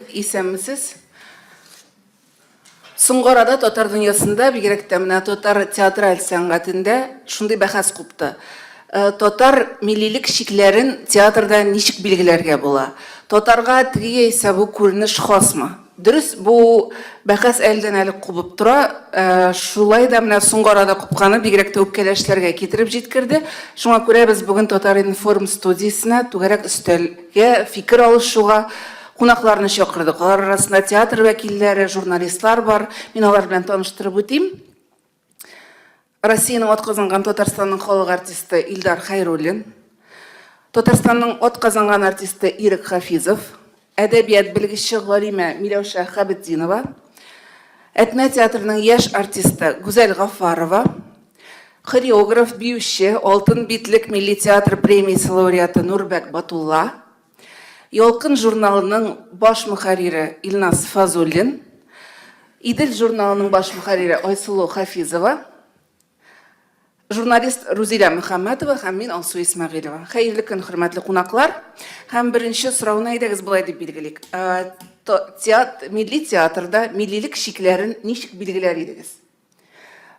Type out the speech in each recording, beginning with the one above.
Исәнмесез? Соңгы арада татар дөньясында, бигрәк тә менә татар театраль сәнгатендә шундый бәхәс купты. Татар миллилек шикләрен театрда ничек билгеләргә була? Татарга теге яисә бу күренеш хасмы? Дөрес, бу бәхәс әлдән әле кубып тора. Шулай да менә соңгы арада купканы бигрәк тә үпкәләшләргә китереп җиткерде. Шуңа күрә без бүген Татар информ студиясенә түгәрәк өстәлгә фикер алышуга кунакларны чакырдык. Алар арасында театр вәкилләре, журналистлар бар. Мин алар белән таныштырып үтим. Россиянең атказанган Татарстанның халык артисты Илдар Хайруллин, Татарстанның атказанган артисты Ирек Хафизов, әдәбият белгече Галимә Миләүшә Хәбетдинова, Әтнә театрының яшь артисты Гүзәл Гафарова, хореограф, биюче, Алтын битлек милли театр премиясе лауреаты Нурбәк Батулла, Ялкын журналының баш мөхәррире Илнас Фазуллин, Идел журналының баш мөхәррире Айсылу Хафизова, журналист Рузилә Мөхәммәтова һәм мин Алсу Исмәгыйлова. Хәерле көн, хөрмәтле кунаклар. Һәм беренче сорауны әйдәгез булай дип билгелик. Милли театрда миллилек шикләрен ничек билгеләр идегез?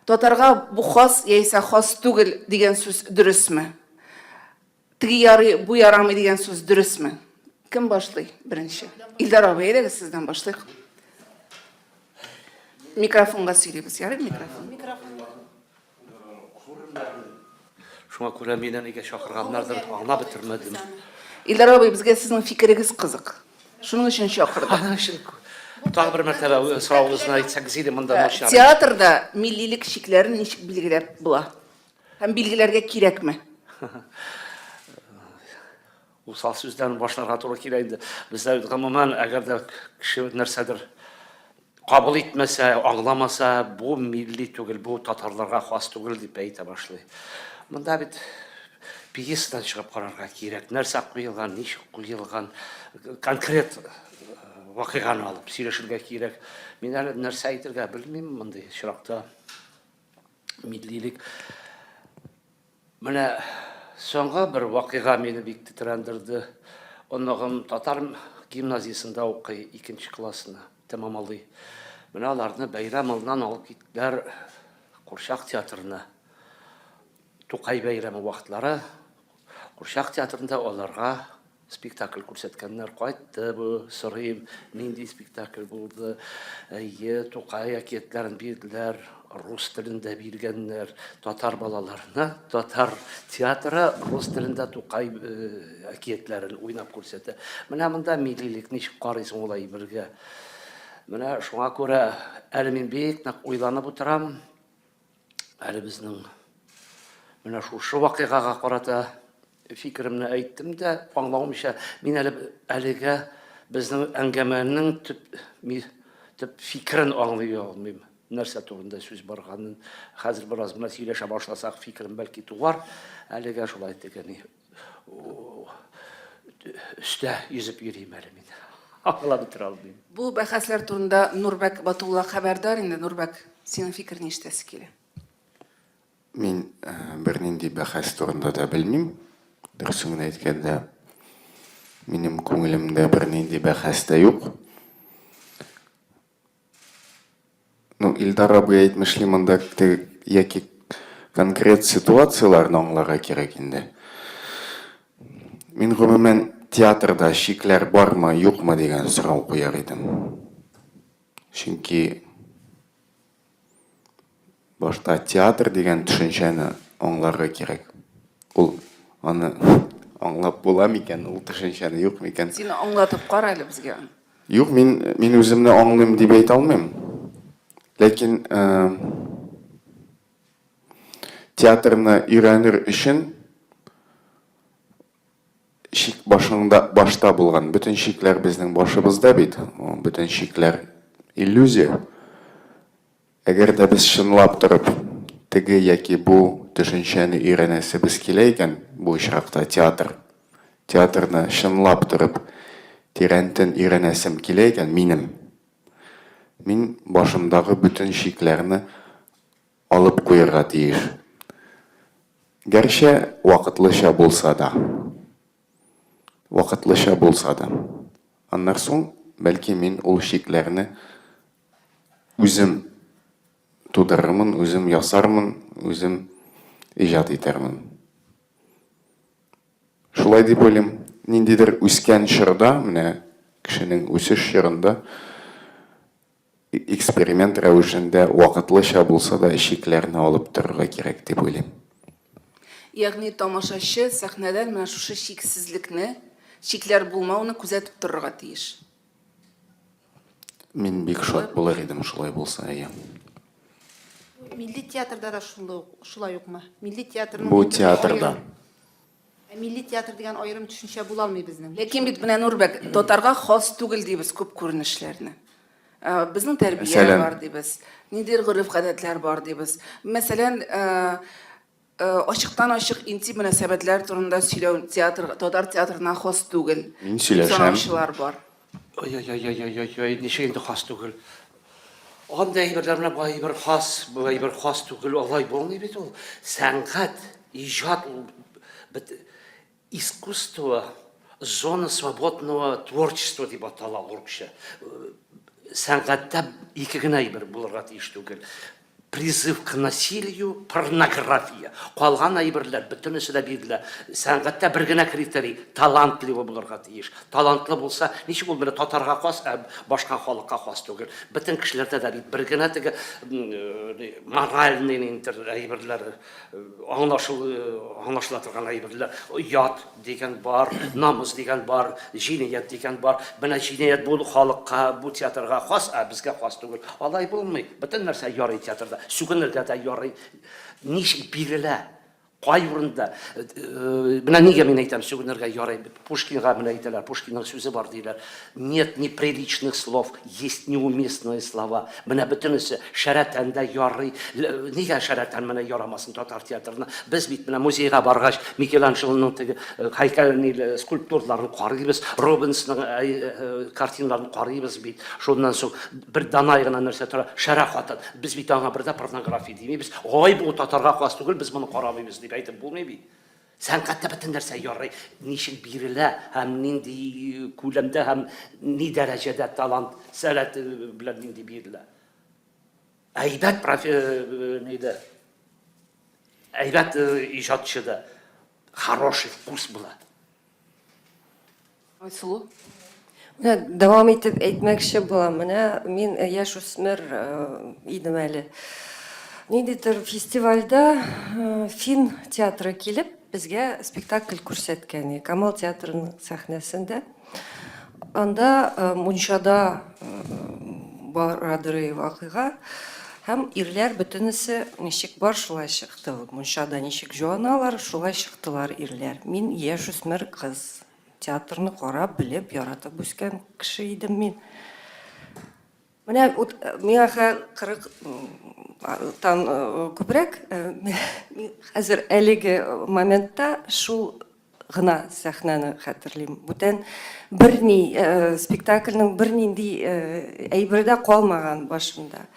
Татарга бу хас яисә хас түгел дигән сүз дөресме? Теге ярый, бу ярамый дигән сүз дөресме? Кем башлый беренче? Илдар абый, әйдәгез сездән башлыйк. Микрофонга сөйләйбез, ярый микрофон. Шуңа күрә мине нигә чакырганнардыр, аңлап бетермәдем. Илдар абый, безгә сезнең фикерегез кызык. Шуның өчен чакырдык. Тагы бер мәртәбә сорауыгызны әйтсәгез иде монда начар. Театрда миллилек шикләрен ничек билгеләп була? Һәм билгеләргә кирәкме? Усал сүздән башларга туры килә инде. Бездә гомумән әгәр дә кеше нәрсәдер кабул итмәсә, аңламаса, бу милли түгел, бу татарларга хас түгел дип әйтә башлый. Монда бит пьесадан чыгып карарга кирәк. Нәрсә куелган, ничек куелган, конкрет вакыйганы алып сөйләшергә кирәк. Мин әле нәрсә әйтергә белмим мондай чиракта. Миллилек. Менә соңгы бер вакыйга мине бик тетрәндерде. Оннагым татар гимназиясендә укый, 2нче классны тәмамлый. Менә аларны бәйрәм алдыннан алып киттеләр Курчак театрына. Тукай бәйрәме вакытлары Курчак театрында аларга спектакль күрсәткәннәр. Кайтты бу, сорыйм, нинди спектакль булды. Тукай әкиятләрен бирделәр, рус телендә биргәннәр, татар балаларына, татар театры рус телендә Тукай әкиятләрен уйнап күрсәтә. Менә монда миллилек ничек карыйсың улай бергә. Менә шуңа күрә әле мин бик нык уйланып утырам. Әле безнең менә шушы вакыйгага карата фикеремне әйттем дә, аңлаумыйча мин әлегә безнең әңгәмәнең төп фикерен аңлый алмыйм. Нәрсә турында сүз барганын хәзер бераз менә сөйләшә башласак фикерем бәлки тугар. Әлегә шулай дигәни үстә йөзеп йөрим әле мин. Аңлап бетә алмыйм. Бу бәхәсләр турында Нурбәк Батулла хәбәрдар инде. Нурбәк, синең фикерне ишетәсе килә. Мин бернинди бәхәс турында да белмим. Дөресен әйткәндә, минем күңелемдә бернинди бәхәс тә юк. Илдар абый әйтмешли, монда яки конкрет ситуацияларны аңларга кирәк инде. Мин гомумән театрда шикләр бармы, юкмы дигән сорау куяр идем. Чөнки башта театр дигән төшенчәне аңларга кирәк. Ул аны аңлап була микән, ул төшенчәне юк микән? Син аңлатып кара әле безгә. Юк, мин үземне аңлыйм дип әйтә алмыйм. Ләкин театрны өйрәнер өчен шик башта булган. Бүтән шикләр безнең башыбызда бит. Бүтән шикләр иллюзия. Әгәр дә без чынлап торып, теге яки бу төшенчәне өйрәнәсебез килә икән, бу очракта театрны чынлап торып, тирәнтен өйрәнәсем килә икән мин башымдагы бүтән шикләрне алып куярга тиеш. Гәрчә вакытлыча булса да. Аннан соң бәлки мин ул шикләрне үзем тудырырмын, үзем ясармын, үзем иҗат итәрмен. Шулай дип уйлыйм, ниндидер үскән чорда, менә кешенең үсеш чорында эксперимент рәвешендә вакытлыча булса да шикләрне алып торырга кирәк дип уйлыйм. Ягъни тамашачы сәхнәдән менә шушы шиксезлекне, шикләр булмауны күзәтеп торырга тиеш. Мин бик шат булыр идем шулай булса, әйе. Milli teatrda da şulay юкмы? Milli teatrның Бу театрда. Milli teatr дигән аерым төшенчә була алмый безнең. Ләкин бит менә Нурбәк, татарга хас түгел дибез күп күренешләрне. Безнең тәрбия Мәсәлән? бар дибез. Ниндидер гореф-гадәтләр бар дибез. Мәсәлән, ачыктан ачык интим мөнәсәбәтләр турында сөйләү татар театрына хас түгел. Мин сөйләшәм. Санаучылар бар. Ой, ничек инде хас түгел. Андай әйберләр менә бу әйбер хас түгел, алай булмый бит ул. Сәнгать, иҗат, ул искусство, зона свободного творчества дип атала урысча. Сәнгатьтә ике генә әйбер булырга тиеш түгел. Призыв к насилию, порнография. Калган әйберләр бөтенесе дә бирелә. Сәнгатьтә бер генә критерий, талантлы булырга тиеш. Талантлы булса, ничек ул белән татарга хас, башка халыкка хас түгел. Бөтен кешеләрдә дә бит бер генә теге моральный әйберләр, аңлашыла торган әйберләр. Ят дигән бар, намус дигән бар, җинаят дигән бар. Менә җинаят бу халыкка, бу театрга хас, безгә хас түгел. Алай булмый. Бөтен нәрсә ярый театрда. Сүгенергә дә ярый. Ничек бирелә? Кай урында? Менә нигә мин әйтәм, сүгенергә ярый. Пушкинга менә әйтәләр, Пушкинның сүзе бар диләр. Нет неприличных слов, есть неуместные слова. Менә бөтенесе шәрәтәндә ярый. Нигә шәрәтән менә ярамасын татар театрына? Без бит менә музейга баргач, Микеланджелоның теге һәйкәлен, скульптурларын карыйбыз, Рубенсның картиналарын карыйбыз бит. Шуннан соң бер данай гына нәрсә тора, шәрә хатын. Без бит аңа бердә порнография димибез. Ой, бу татарга хас түгел, без моны карамыйбыз дип әйтеп булмый бит. Сәнгатьтә бөтен нәрсә ярый. Ничек бирелә, һәм нинди күләмдә, һәм ни дәрәҗәдә талант, сәләт белән нинди бирелә. Әйбәт әйбәт иҗатчыда хороший вкус була. Айсылу. Давам итеп әйтмәкче булам. Менә мин яшүсмер идем әле. Ниндидер фестивальдә фин театры килеп, безгә спектакль күрсәткән. Камал театрының сәхнәсендә. Анда мунчада барадыр вакыйга. Һәм ирләр бөтенесе ничек бар шулай чыкты. Мунчада ничек җуаналар, шулай чыктылар ирләр. Мин яшүсмер кыз. Театрны карап, белеп, яратып үскән кеше идем мин. Менә миңа 40 тан күбрәк, хәзер әлеге моментта шул гына сәхнәне хәтерлим. Бүтән берни спектакльнең бернинди әйбердә калмаган башымда.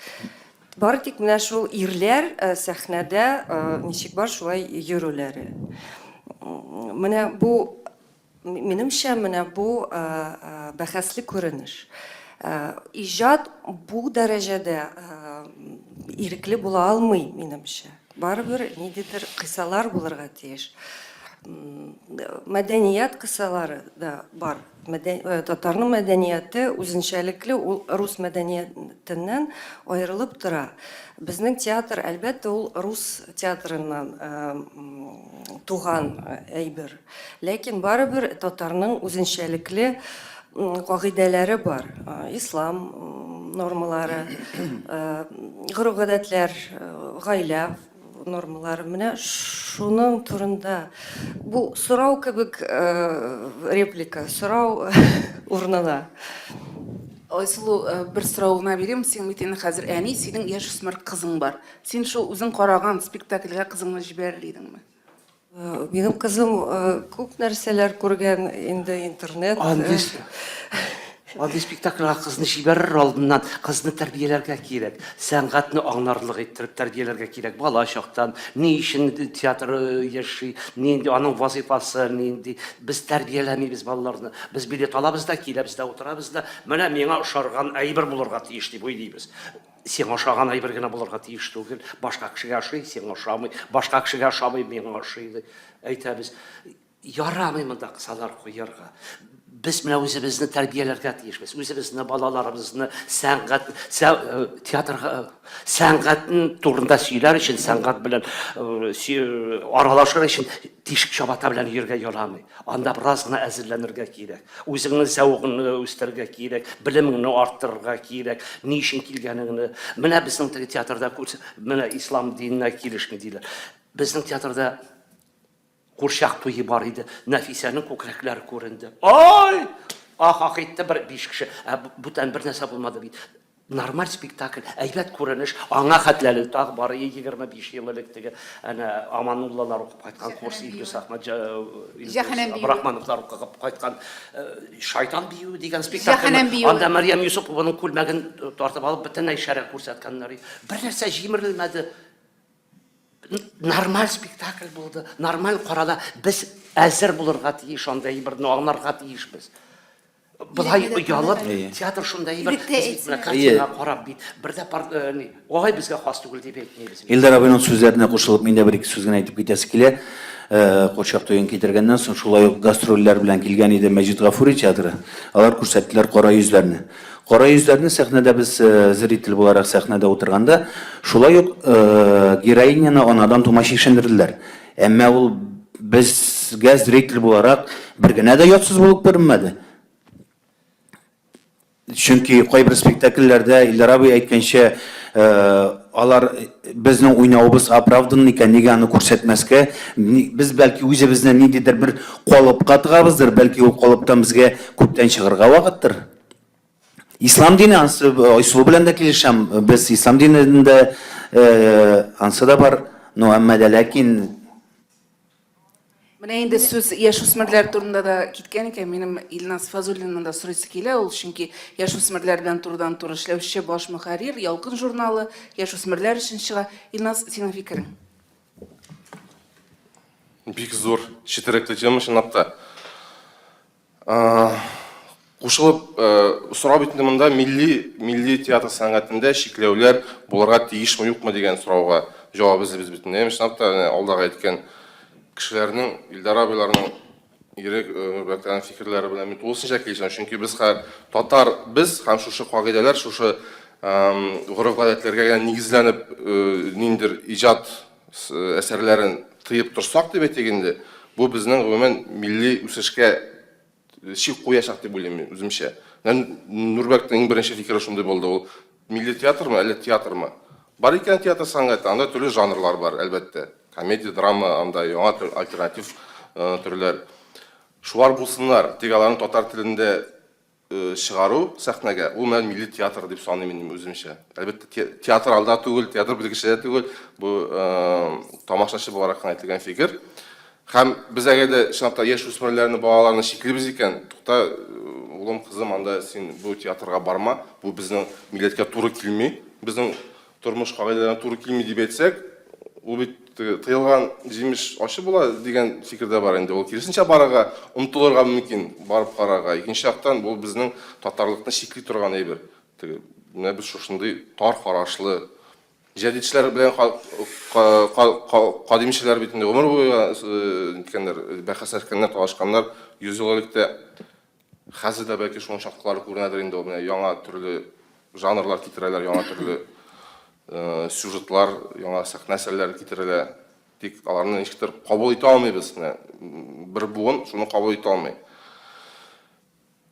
Бары тик менә шул ирләр сәхнәдә ничек бар шулай йөрүләре. Менә бу минемчә менә бу бәхәсле күренеш. Иҗат бу дәрәҗәдә ирекле була алмый минемчә. Барыбер ниндидер кысалар булырга тиеш. Мәдәният кысалары да бар. Татарның мәдәнияте үзенчәлекле, ул рус мәдәниятеннән аерылып тора. Безнең театр, әлбәттә, ул рус театрыннан туган әйбер. Ләкин барыбер татарның үзенчәлекле кагыйдәләре бар. Ислам нормалары, гореф-гадәтләр, гаилә нормалары. Менә шуның турында бу сорау кебек реплика, сорау урынына. Айсылу, бер сорауына бирәм, син бит инде хәзер әни, синең яшүсмер кызың бар. Син шул үзең караган спектакльгә кызыңны җибәрер идеңме? Минем кызым күп нәрсәләр күргән инде интернет. Андый спектакльга кызны җибәрер алдыннан кызны тәрбияләргә кирәк. Сәнгатьне аңларлык иттереп тәрбияләргә кирәк. Бала чактан ни өчен театр яши, нинди аның вазифасы, нинди. Без тәрбияләмибез балаларны. Без билет алабыз да, киләбез дә, утырабыз да, менә миңа ошарган әйбер булырга тиеш дип уйлыйбыз. Сен ошаган әйбер генә булырга тиеш түгел. Башка кешегә ошый, сен ошамый. Башка кешегә ошамый, миңа ошый. Әйтәбез. Ярамый монда кысалар куярга. Biz менә үзебезне тәрбияләргә тиешбез. Үзебезне, балаларыбызны театрга сәнгатьнең турында сөйләр өчен, сәнгать белән аралашыр өчен тишек чабата белән йөргә ярамый. Анда бераз гына әзерләнергә кирәк. Үзеңнең зәвыгыңны үстергә кирәк, белемеңне арттырырга кирәк, ни өчен килгәнеңне. Менә безнең театрда менә ислам диненә килешми диләр. Безнең театрда Курчак туйы бар иде. Нәфисәнең күкрәкләре күренде. Ай! Ах, итте бер 5 кеше. Бүтән бер нәрсә булмады бит. Нормаль спектакль, әйбәт күренеш, аңа хәтләле таг бар 25 ел элек теге ана Амануллалар укып кайткан курс Илдус Ахмад Брахмановлар укып кайткан Шайтан бию дигән спектакль. Анда Марьям Юсупованың күлмәген тартып алып бөтенләй шәрә күрсәткәннәр. Бер нәрсә җимерелмәде. Нормаль спектакль булды, нормаль карада біз әзер булырга тиеш, андай берне аңларга тиешбез. Булай уялып, театр шундай бер картина карап бит, бердә огай безгә хас түгел дип әйтмибез. Илдар абыйның сүзләренә кушылып, мин дә бер ике сүз генә әйтеп китәсе килә. Курчак туен китергәннән соң шулай ук гастрольләр белән килгән иде Мәҗит Гафури театры. Алар күрсәттеләр кара йөзләрне. Кара йөзләрне сәхнәдә без зритель буларак сәхнәдә утырганда, шулай ук героиняны анадан тумача ишендерделәр. Әмма ул безгә зритель буларак бер генә дә ятсыз булып күренмәде. Чөнки кайбер спектакльләрдә Илдар абый әйткәнчә, алар безнең уйнавыбыз оправдан икән, нигә аны күрсәтмәскә, без бәлки үзебезне ниндидер бер калыпка тыгабыздыр, бәлки ул калыптан безгә күптән чыгарга вакыттыр. Ислам дине ансы Айсулу белән дә килешәм. Без ислам динендә ансы да бар, но әмма дә ләкин Менә инде сүз яшүсмерләр турында да киткән икән, минем Илназ Фазуллиннан да сорыйсы килә, ул чөнки яшүсмерләр белән турыдан-туры эшләүче баш мөхәррир, Ялкын журналы яшүсмерләр өчен чыга. Илназ, синең фикерең? Бик зур четерекле тема чынлап та. Кушылып сорау бит монда милли театр сәнгатендә шикләүләр булырга тиешме юкмы дигән сорауга җавабыбыз без битендә. Чынлап та алдага әйткән кешеләрнең, Илдар абыйларның ирек бәктән фикерләре белән мин тулысынча килешәм. Чөнки без татар, без һәм шушы кагыйдәләр, шушы гореф-гадәтләргә нигезләнеп ниндер иҗат әсәрләрен тыеп торсак дип әйтгәндә, бу безнең гомумән милли үсешкә шик куячак дип уйлыйм үземчә. Нурбәктең беренче фикере шундый булды. Ул милли театрмы, әллә театрмы? Бар икән театр сәнгате, анда төрле жанрлар бар, әлбәттә. Комедия, драма, анда яңа альтернатив төрләр. Шулар булсыннар, тик аларны татар телендә чыгару сәхнәгә, ул мән милли театр дип саныйм мин үземчә. Әлбәттә театр алда түгел, театр белгечләре түгел, бу тамашачы буларак әйтелгән фикер. Һәм без әгәр шунда яшүсмерләрне, балаларны шиклибез икән, тукта, улым, кызым, анда син бу театрга барма, бу безнең милләткә туры килми, безнең тормыш кагыйдәләренә туры килми дип әйтсәк, ул бит тыелган җимеш ачы була дигән фикердә бар инде. Ул киресенчә барырга, омтылырга мөмкин, барып карарга. Икенче яктан, бу безнең татарлыкны шикли торган әйбер. Менә без шушындый тар карашлы җәдитчеләр белән кадимчеләр бит инде гомер буе дигәннәр, бәхәс иткәннәр, талашканнар, 100 ел электә хәзер дә бәлки шуның шартлары күренәдер инде. Менә яңа төрле жанрлар китерәләр, яңа төрле сюжетлар, яңа сәхнә әсәрләре китерелә. Тик аларны ничектер кабул итә алмыйбыз. Бер буын шуны кабул итә алмый.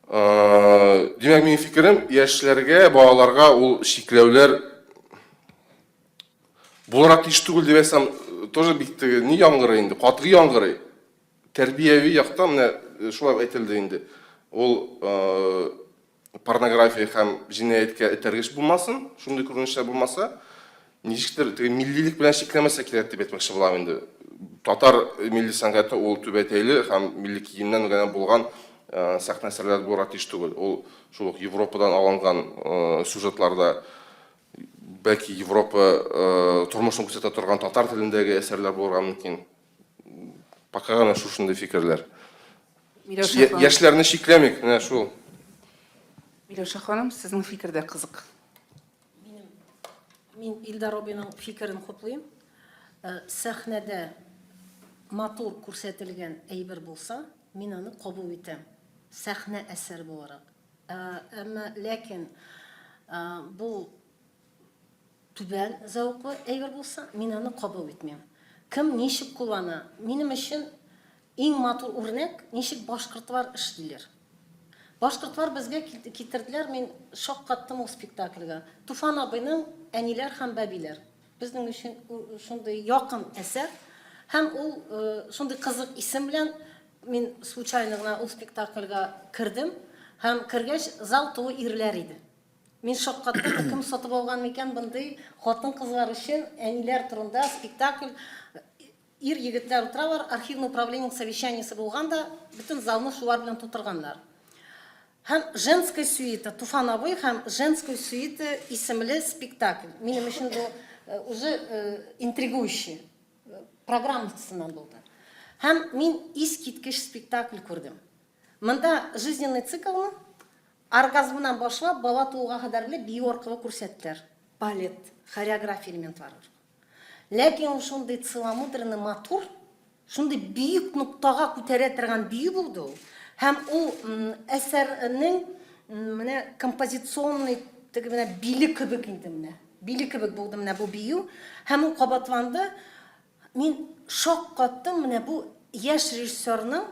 Димәк, минем фикерем, яшьләргә, балаларга ул шикләүләр буларак тиеш түгел дип әйтсәм, тоже бик ни яңгырый инде, катгый яңгырый. Тәрбияви яктан менә шулай әйтелде инде. Ул порнография һәм җинаятькә этәргеч булмасын, шундый күренешләр булмаса, ничектер миллилек белән шикләмәсә кирәк дип әйтмәкче булам инде. Татар милли сәнгате ул түбәтәйле һәм милли киемнән генә булган сәхнә әсәрләре булырга тиеш түгел. Ул шул ук Европадан алынган сюжетларда бәлки Европа тормышын күрсәтә торган татар телендәге әсәрләр булырга мөмкин. Пока гына шушындый фикерләр. Миләүшә ханым, Яшьләрне шикләмик, менә шул. Миләүшә ханым, сезнең фикер дә кызык. Мин Илдар абыйның фикерен хуплыйм. Сәхнәдә матур күрсәтелгән әйбер булса, мин аны кабул итәм. Сәхнә әсәр буларак. Әмма ләкин бу түбән зәвыклы әйбер булса, мин аны кабул итмәм. Кем ничек куллана? Минем өчен иң матур үрнәк ничек башкортлар эшлиләр. Башкортлар безгә китерделәр, мин шаккаттым ул спектакльгә. Туфан абыйның әниләр һәм бәбиләр. Безнең өчен шундый якын әсәр һәм ул шундый кызык исем белән мин случайно гына ул спектакльгә кирдем һәм кергәч зал тулы ирләр иде. Мин шаккаттым, кем сатып алган микән бындай хатын-кызлар өчен әниләр турында спектакль. Ир егетләр утыралар, архивный управление совещаниесе булганда, бөтен залны шулар белән тутырганнар. Һәм женская сюита, Туфан абый һәм женская сюита исемле спектакль. Минем өчен бу уже интригующий программасыннан булды. Һәм мин искиткеч спектакль күрдем. Монда жизненный циклны оргазмнан башлап бала тууга кадәр бию аркылы күрсәттеләр. Балет, хореография элементлары. Ләкин ул шундый целомудренный матур, шундый бийик нуктага күтәрә торган бию булды ул. Һәм ул әсәрнең менә композиционный менә биле кебек инде менә. Биле кебек булды менә бу бию. Һәм ул кабатланды. Мин шаккаттым менә бу яшь режиссерның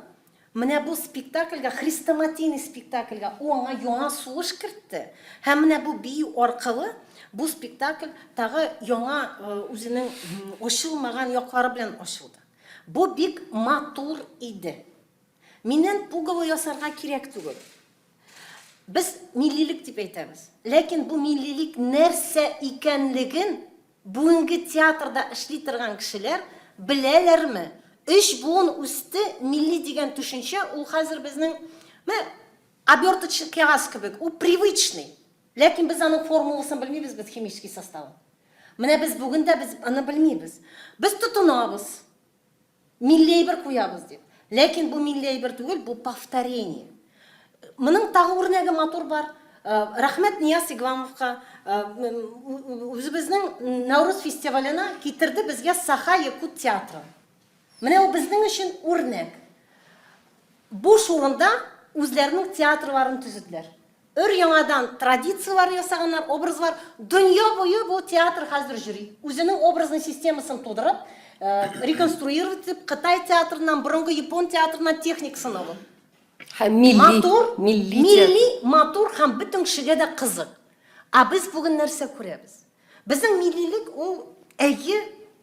менә бу спектакльгә, хрестоматийный спектакльгә аңа яңа сулыш кертте. Һәм менә бу бию аркылы бу спектакль тагы яңа үзенең ачылмаган яклары белән ачылды. Бу бик матур иде. Миннән пугало ясарга кирәк түгел. Без миллилек дип әйтәбез. Ләкин бу миллилек нәрсә икәнлеген бүгенге театрда эшли торган кешеләр беләләрме? 3 буын үсте милли дигән төшенчә ул хәзер безнең оберточный кагаз кебек, ул привычный. Ләкин без аның формуласын белмибез, без химический составын. Менә без бүген дә без аны белмибез. Без тотынабыз. Милли әйбер куябыз дип. Ләкин бу милли әйбер түгел, бу повторение. Моның тагы үрнәге матур бар. Рәхмәт Нияз Игламовка үзебезнең Наурыз фестиваленә китерде безгә Саха Якут театры. Менә ул безнең өчен үрнәк. Буш урында үзләренең театрларын төзеделәр. Өр-яңадан традициялар ясаганнар, образлар. Дөнья буе бу театр хәзер йөри. Үзенең образный системасын тудырып, реконструировать итеп, Кытай театрынан, борынгы Япон театрынан техникасын алып. Һәм Матур, милли милли, матур һәм бөтен кешегә дә кызык. Без бүген нәрсә күрәбез? Безнең миллилек ул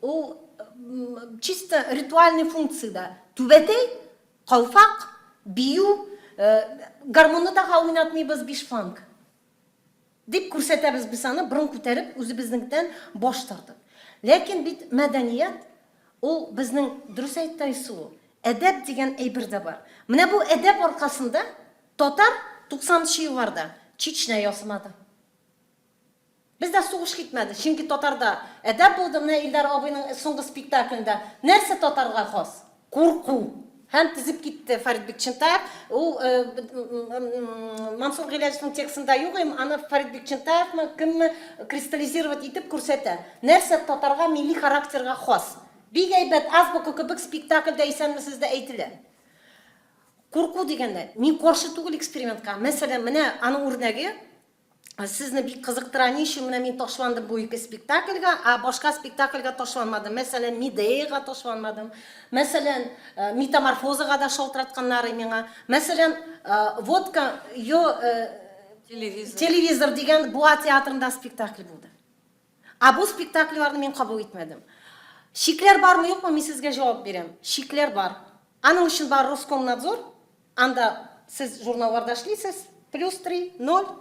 ул чисто ритуальный функцияда. Түбәтәй, калфак, бию, гармонны да уйнатмыйбыз биш фанк. Дип күрсәтәбез без аны, борын күтәреп, үзебезнеңдән баш тартып. Ләкин бит мәдәният ул безнең дөрес әйтәйсу, әдәп дигән әйбер дә бар. Менә бу әдәп аркасында татар 90-нчы елларда Чечня ясамады. Бездә сугыш китмәде. Чөнки татарда әдәп булды, менә Илдар абыйның соңгы спектаклендә нәрсә татарга хас? Курку. Һәм тизеп китте Фәрит Бикчентаев. Ул Мансур Гыйләҗевнең текстында юк, аны Фәрит Бикчентаев кемне кристаллизировать итеп күрсәтә. Нәрсә татарга милли характерга хас? Бик әйбәт азбука кебек спектакльдә исәнмесез дә әйтелә. Курку дигәндә, мин каршы түгел экспериментка. Мәсәлән, менә аның үрнәге Сезне бик кызыктыра, ничек менә мин ташландым бу ике спектакльгә, башка спектакльгә ташланмадым. Мәсәлән, Медеяга ташланмадым. Мәсәлән, Метаморфозага да шалтыратканнар миңа. Мәсәлән, Водка телевизор дигән Буа театрында спектакль булды. Бу спектакльләрне мин кабул итмәдем. Шикләр бармы, юкмы, мин сезгә җавап бирәм. Шикләр бар. Аның өчен бар Роскомнадзор. Анда сез журналларда эшлисез. +3, 0.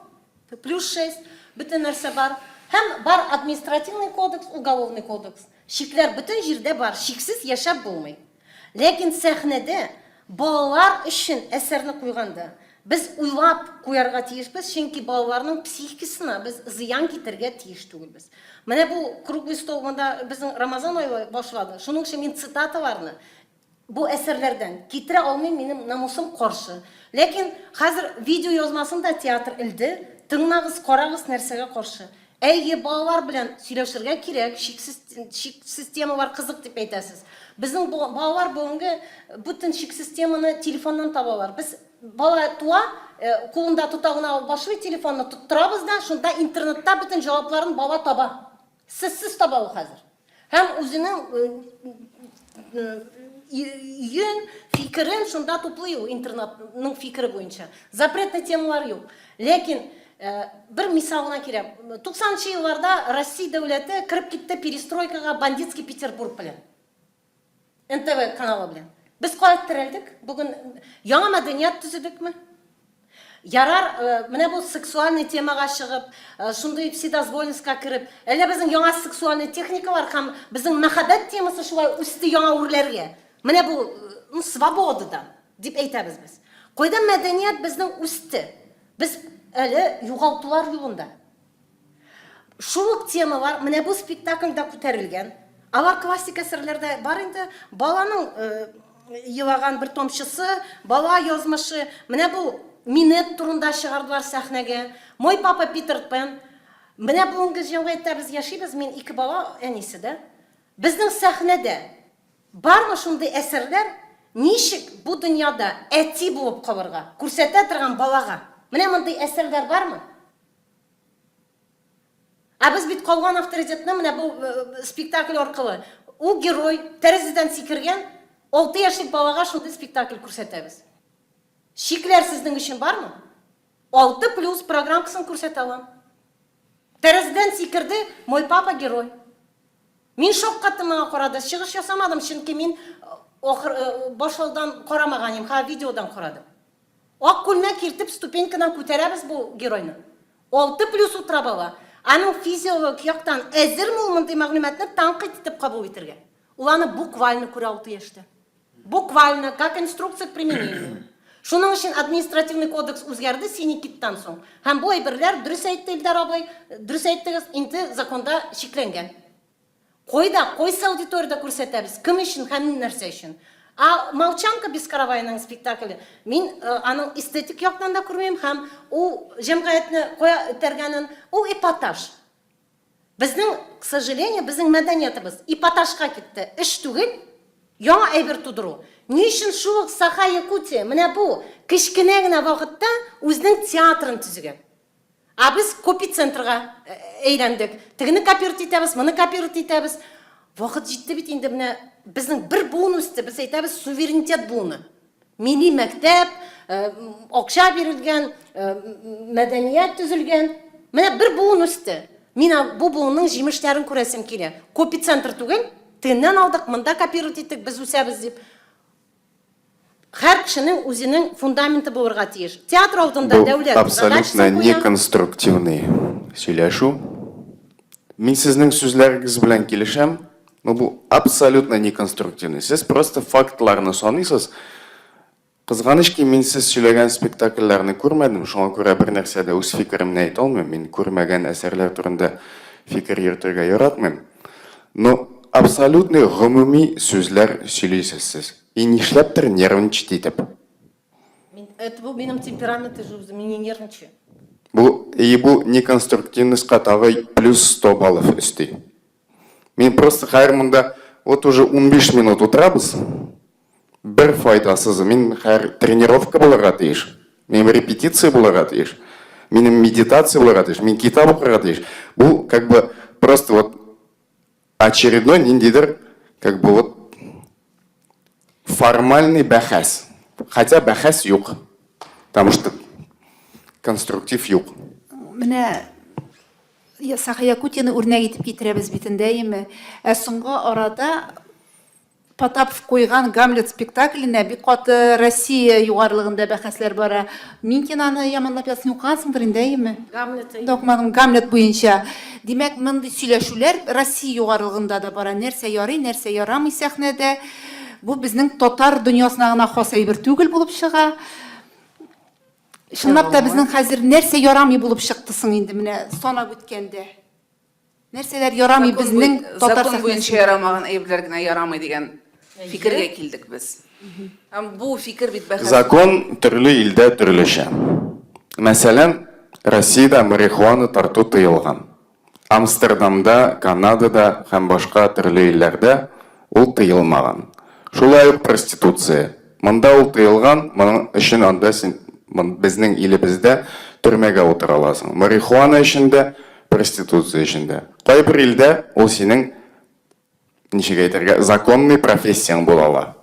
+6, бөтен нәрсә бар. Һәм бар административный кодекс, уголовный кодекс. Шикләр бөтен җирдә бар, шиксез яшәп булмый. Ләкин сәхнәдә балалар үшін әсәрне куйганда без уйлап куярга тиешбез, чөнки балаларның психикасына без зыян китергә тиеш түгелбез. Менә бу круглый стол монда безнең Рамазан ае башлады. Шуның өчен мин цитаталарны бу әсәрләрдән китерә алмыйм, минем намусым каршы. Ләкин хәзер видео язмасында театр илде, тыңнагыз, карагыз нәрсәгә каршы. Әйе, балалар белән сөйләшергә кирәк, шиксез темалар кызык дип әйтәсез. Безнең балалар бүгенге бүтән шиксез теманы телефоннан табалар. Без бала туа, кулында тутагына алып башлый, телефонны тоттырабыз да, шунда интернетта бүтән җавапларын бала таба. Сез таба ул хәзер. Һәм үзенең йön фикерен шунда туплый ул интернетның фикере буенча. Запретный темалар юк. Ләкин bir мисалына кирәк. 90-нчы елларда Россия дәүләте кирип китте перестройкага бандитский Петербург белән. НТВ каналы белән. Без кая терелдек? Бүген яңа мәдәният төзедекме? Ярар, менә бу сексуальный темага чыгып, шундый вседозволенскка кирип, әллә безнең яңа сексуальный техникалар һәм безнең мәхәббәт темасы шулай үсте яңа үрләргә. Менә бу свободадан дип әйтәбез без. Кайда мәдәният безнең үсте? Без әле югалтулар юлында. Шул темалар менә бу спектакльдә күтәрелгән. Алар классик әсәрләрдә бар инде. Баланың елаган бер томчысы, бала язмышы. Менә бу Минет турында чыгардылар сәхнәгә. Мой папа Питер Пен. Менә бүгенге җәмгыятьтә без яшибез, мин 2 бала әнисе дә. Безнең сәхнәдә бармы шундый әсәрләр, ничек бу дөньяда әти булып калырга, күрсәтә торган балага? Менә мондый әсәрләр бармы? Без бит калган авторитетны менә бу спектакль аркылы. Ул герой тәрәзәдән сикергән 6 яшьлек балага шундый спектакль күрсәтәбез. Шикләр сезнең өчен бармы? 6+ программасын күрсәтә алам. Тәрәзәдән сикерде, мой папа герой. Мин шоккатыма карады, чыгыш ясамадым, чөнки мин башлаудан карамаганым, видеодан карадым. Ак күлмәк киртеп ступенькадан күтәрәбез бу геройны. 6+ утыра бала. Аның физиологик яктан әзерме ул мондый мәгълүматны тәнкыйть итеп кабул итәргә? Ул аны буквально күрә 6 яшьтә. Буквально, как инструкция к применению. Шуның өчен административный кодекс үзгәрде синекиттан соң. Һәм бу әйберләр дөрес әйтте Илдар абый, дөрес әйттегез, инде законда шикләнгән. Кайсы аудиторияда күрсәтәбез? Кем өчен һәм нәрсә өчен? Молчанка бескаравайның спектакле. Мин аның эстетик яктан да күрмәйм һәм ул җәмгыятьне кая тәргәнен, ул эпатаж. Безнең, к сожалению, безнең мәдәниятыбыз эпатажка китте. Эш түгел, яңа әйбер тудыру. Ни өчен шул Саха-Якутия менә бу кичкенә генә вакытта үзенең театрын төзегән. Без копицентрга әйләндек. Тегене копировать итәбез, моны копировать итәбез. Вакыт җитте бит инде менә безнең бер буын үсте, без әйтәбез суверенитет буыны. Милли мәктәп, акча бирелгән, мәдәният төзелгән. Менә бер буын үсте. Мин бу буынның җимешләрен күрәсем килә. Копицентр түгел, тегеннән алдык, монда копировать иттек, без үсәбез дип. Һәр кешенең үзенең фундаменты булырга тиеш. Театр алдында дәүләт абсолютно неконструктивный сөйләшү. Мин сезнең сүзләрегез белән килешәм, но бу абсолютно неконструктивный. Сез просто фактларны саныйсыз. Кызганычки, мин сез сөйләгән спектакльләрне күрмәдем, шуңа күрә бер нәрсәдә үз фикеремне әйтә алмыйм. Мин күрмәгән әсәрләр турында фикер йөртергә яратмыйм. Но абсолютно гомуми сүзләр сөйләйсез сез. И нишләптер нервничать итеп. Это был минем темперамент, и не нервничаю. Бу неконструктивностька тагы плюс 100 баллов өсти. Мин просто хәер монда вот уже 15 минут утырабыз. Бер файдасыз. Мин хәер тренировка булырга тиеш. Мин репетиция булырга тиеш. Минем медитация булырга тиеш. Мин китап укырга тиеш. Бу как бы просто вот очередной ниндидер как бы вот формальный бәхәс. Хотя бәхәс юк. Потому что конструктив юк. Менә Саха-Якутияны үрнәк итеп китерәбез бит инде. Соңгы арада Потапов куйган Гамлет спектакленә бик каты Россия югарылыгында бәхәсләр бара. Мин киноны яманлап язсын укыгансыңдыр инде. Гамлет буенча. Димәк, мондый сөйләшүләр Россия югарылыгында да бара. Нәрсә ярый, нәрсә ярамый сәхнәдә. Бу безнең татар дөньясына гына хас әйбер түгел булып чыга. Чынлап та безнең хәзер нәрсә ярамый булып чыкты соң инде менә санап үткәндә. Нәрсәләр ярамый безнең татар Закон буенча сәхнәсендә? ярамаган әйберләр генә ярамый дигән фикергә килдек без. Һәм бу фикер бит бәхәс. Закон төрле илдә төрлечә. Мәсәлән, Россиядә марихуана тарту тыелган. Амстердамда, Канадада һәм башка төрле илләрдә ул тыелмаган. Шулай ук проституция. Монда ул тыелган, моның өчен анда син безнең илебездә төрмәгә утыра аласың. Марихуана эшендә, проституция эшендә. Кайбер илдә ул синең ничек әйтергә, законный профессияң була ала.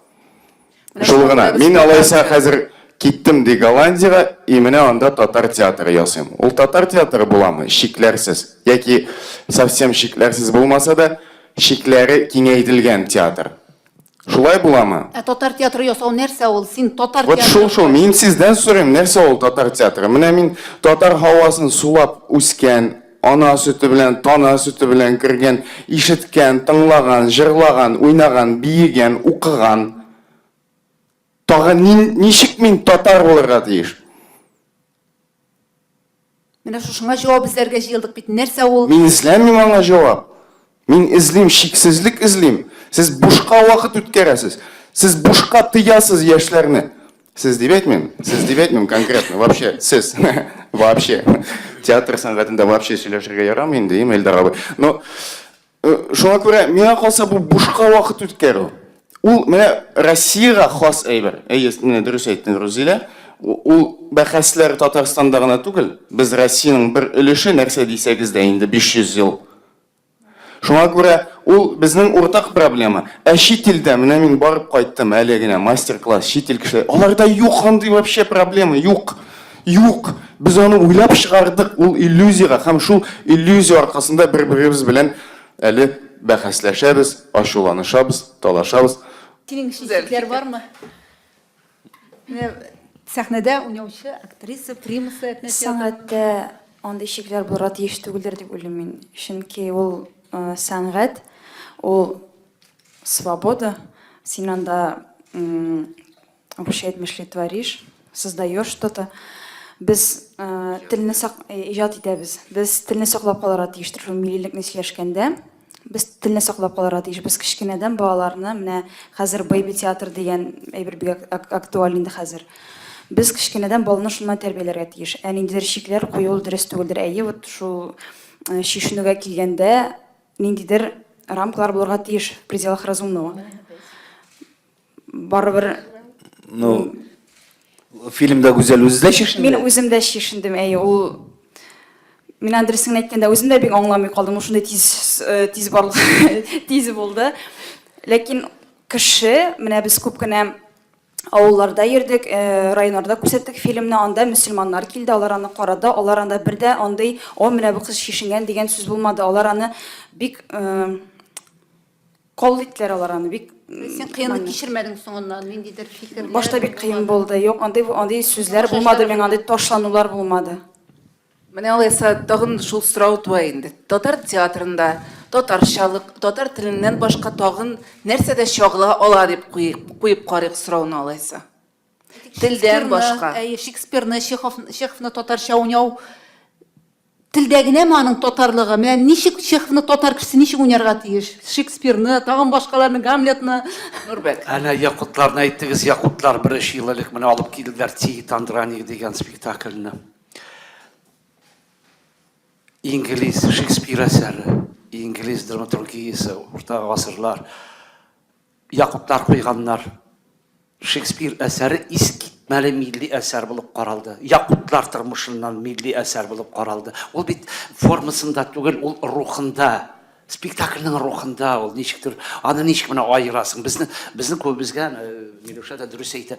Шул гына. Мин алайса хәзер киттем ди Голландиягә, и менә анда татар театры ясыйм. Ул татар театры буламы? Шикләрсез. Яки совсем шикләрсез булмаса да, шикләре киңәйтелгән театр. Шулай буламы? Татар театры ясау нәрсә ул? Син татар Вот театры. шул, мин сездән сорыйм, нәрсә ул татар театры? Менә мин татар һавасын сулап үскән, ана сөте белән, тана сөте белән кергән, ишеткән, тыңлаган, җырлаган, уйнаган, биегән, укыган. Тагын ничек мин татар булырга тиеш? Менә шушыңа җавап эзләргә җыелдык бит. Нәрсә ул? Мин эзләмим аңа җавап. Мин эзлим, шиксезлек эзлим. Сез бушка вакыт үткәрәсез. Сез бушка тыясыз яшьләрне. Сез дип әйтмим, сез дип әйтмим конкретно, вообще, сез, вообще. Театр сәнгатендә вообще сөйләшергә ярамый инде, Эльдар абый. Но шуңа күрә, миңа калса бу бушка вакыт үткәрү. Ул менә Россиягә хас әйбер. Менә дөрес әйттең, Рузилә. Ул бәхәсләр Татарстанда гына түгел. Без Россиянең бер өлеше нәрсә дисәгез дә инде 500 ел. Шуңа күрә ул безнең уртак проблема. Чит илдә менә мин барып кайттым әле генә мастер-класс чит ил кешеләр. Аларда юк андый вообще проблема, юк. Юк. Без аны уйлап чыгардык, ул иллюзияга һәм шул иллюзия аркасында бер-беребез белән әле бәхәсләшәбез, ачуланышабыз, талашабыз. Синең шикләр бармы? Менә сәхнәдә уйнаучы актриса, примасы нәрсә? Сәнгатьтә андый шикләр булырга тиеш түгелдер дип уйлыйм мин. Чөнки ул сәнгать, ул свобода. Син анда вообще әйтмешли творишь, создаешь что-то. Без телне иҗат итәбез. Без телне саклап калырга тиештер. Шул милилекне сөйләшкәндә без телне саклап калырга тиеш. Без кичкенәдән балаларны менә хәзер бейби театр дигән әйбер бик актуаль инде хәзер. Без кичкенәдән баланы шуннан тәрбияләргә тиеш. Ниндидер шикләр кую дөрес түгелдер. Әйе, вот шул шишенүгә килгәндә ниндидер рамкалар булырга тиеш в пределах разумного. Барыбер Ну, фильмда гүзәл үзе дә мин үзем дә шишендем, әйе, ул мин Андресен әйткәндә үзем дә бик аңламый калдым, шундай тиз барлык тиз булды. Ләкин кеше, менә без күп кенә авылларда йөрдек, районнарда күрсәттек фильмны, анда мөселманнар килде, алар аны карады, алар анда бердә андый, менә бу кыз шишенгән дигән сүз булмады. Алар аны бик кол иттеләр, алар аны бик. Син кыенлык кичермәдең соңыннан, ниндидер фикерләр? Башта бик кыен булды. Юк, андый сүзләр булмады, мен андый ташланулар булмады. Менә алайса тагын шул сорау туа инде. Татар театрында татарчалык, татар теленнән башка тагын нәрсәдә чагыла ала дип куеп карыйк сорауны алайса. Телдән башка. Әйе, Шекспирны, Чеховны татарча уйнау телдә генәме аның татарлыгы? Менә ничек Чеховны татар кешесе ничек уйнарга тиеш? Шекспирны, тагын башкаларны, Гамлетны. Нурбек. Әнә якутларны әйттегез, якутлар бер ел элек менә алып килделәр Тигит Андраник дигән спектакльне. İngiliz Шекспир әсәре, İngiliz драматургиясе, урта гасырлар. Якутлар куйганнар. Шекспир әсәре искитмәле милли әсәр булып каралды. Якутлар тормышыннан милли әсәр булып каралды. Ул бит формасында түгел, ул рухында. Спектакльнең рухында ул ничектер, аны ничек менә айырасың. Безнең күбезгә, Миләүшә дә дөрес әйтә.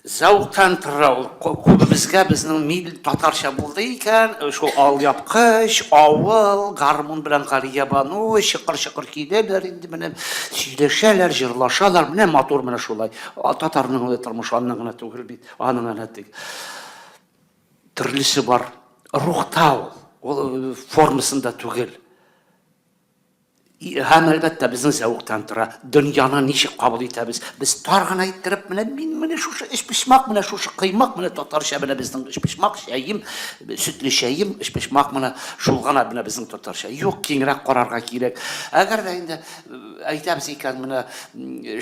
Зауктан тора ул күбезгә безнең милли татарча булды икән, шул алъяпкыч, авыл, гармун белән Галия Бану, чыкыр-чыкыр киләләр инде менә сөйләшәләр, җырлашалар, менә матур менә шулай. Татарның тормышы аның гына түгел бит, аның гына тик. Төрлесе бар, рухта ул формасында түгел. Һәм әлбәттә безнең зәвыктан тора. Дөньяны ничек кабул итәбез? Без тар гына иттереп, менә шушы эшпишмак, менә шушы кыймак, менә татарча менә безнең эшпишмак, чәем, сөтле чәем, эшпишмак менә шул гына менә безнең татарча. Юк, киңрәк карарга кирәк. Әгәр дә инде әйтәбез икән, менә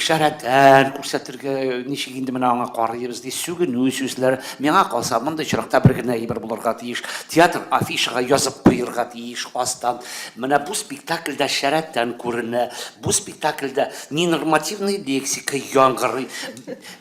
шәрәтән күрсәтергә ничек инде менә аңа карыйбыз ди, сүгенү сүзләр. Миңа калса, мондай чиракта бер генә әйбер булырга тиеш. Театр афишага язып куярга тиеш астан. Менә бу спектакльдә шәрәттән күренә, бу спектакльдә ненормативный лексика яңгырый.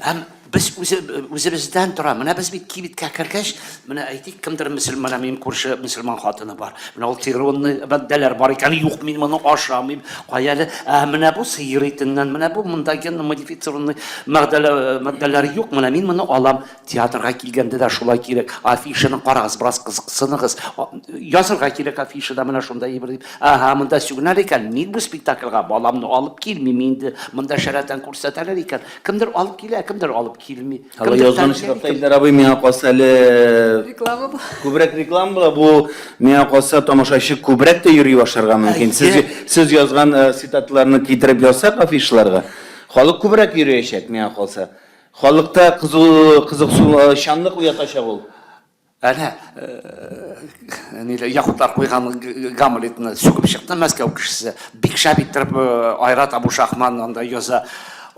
Һәм без үзебездән тора. Менә без бит кибеткә кергәч, менә әйтик, кемдер мөселман, минем күрше мөселман хатыны бар. Менә ул тиронны бәддәләр бар икән, юк, мин моны ашамыйм. Каялы, менә бу сыер итеннән, менә бу монда ген модифицированный матдәләр юк, менә мин моны алам. Театрга килгәндә дә шулай кирәк. Афишаны карагыз, бераз кызыксыныгыз. Язырга кирәк афишада менә шунда ибер дип. Монда сүгенәр икән, мин бу спектакльгә баламны алып килмим инде. Монда шәрәтән күрсәтәләр икән. Кемдер алып килә, кемдер алып килми. Ала язган чиракта Илдар абый миңа калса әле Реклама бу. күбрәк реклама була. Бу миңа калса тамашачы күбрәк тә йөри башларга мөмкин. Сез язган цитатларны китереп язсак афишаларга, халык күбрәк йөриячәк миңа калса. Халыкта кызыксынучанлык уятачак ул. Әнә, яхутлар куйган Гамлетны сүгеп чыкты Мәскәү кешесе. Бик шәп иттереп Айрат Абушахман анда яза.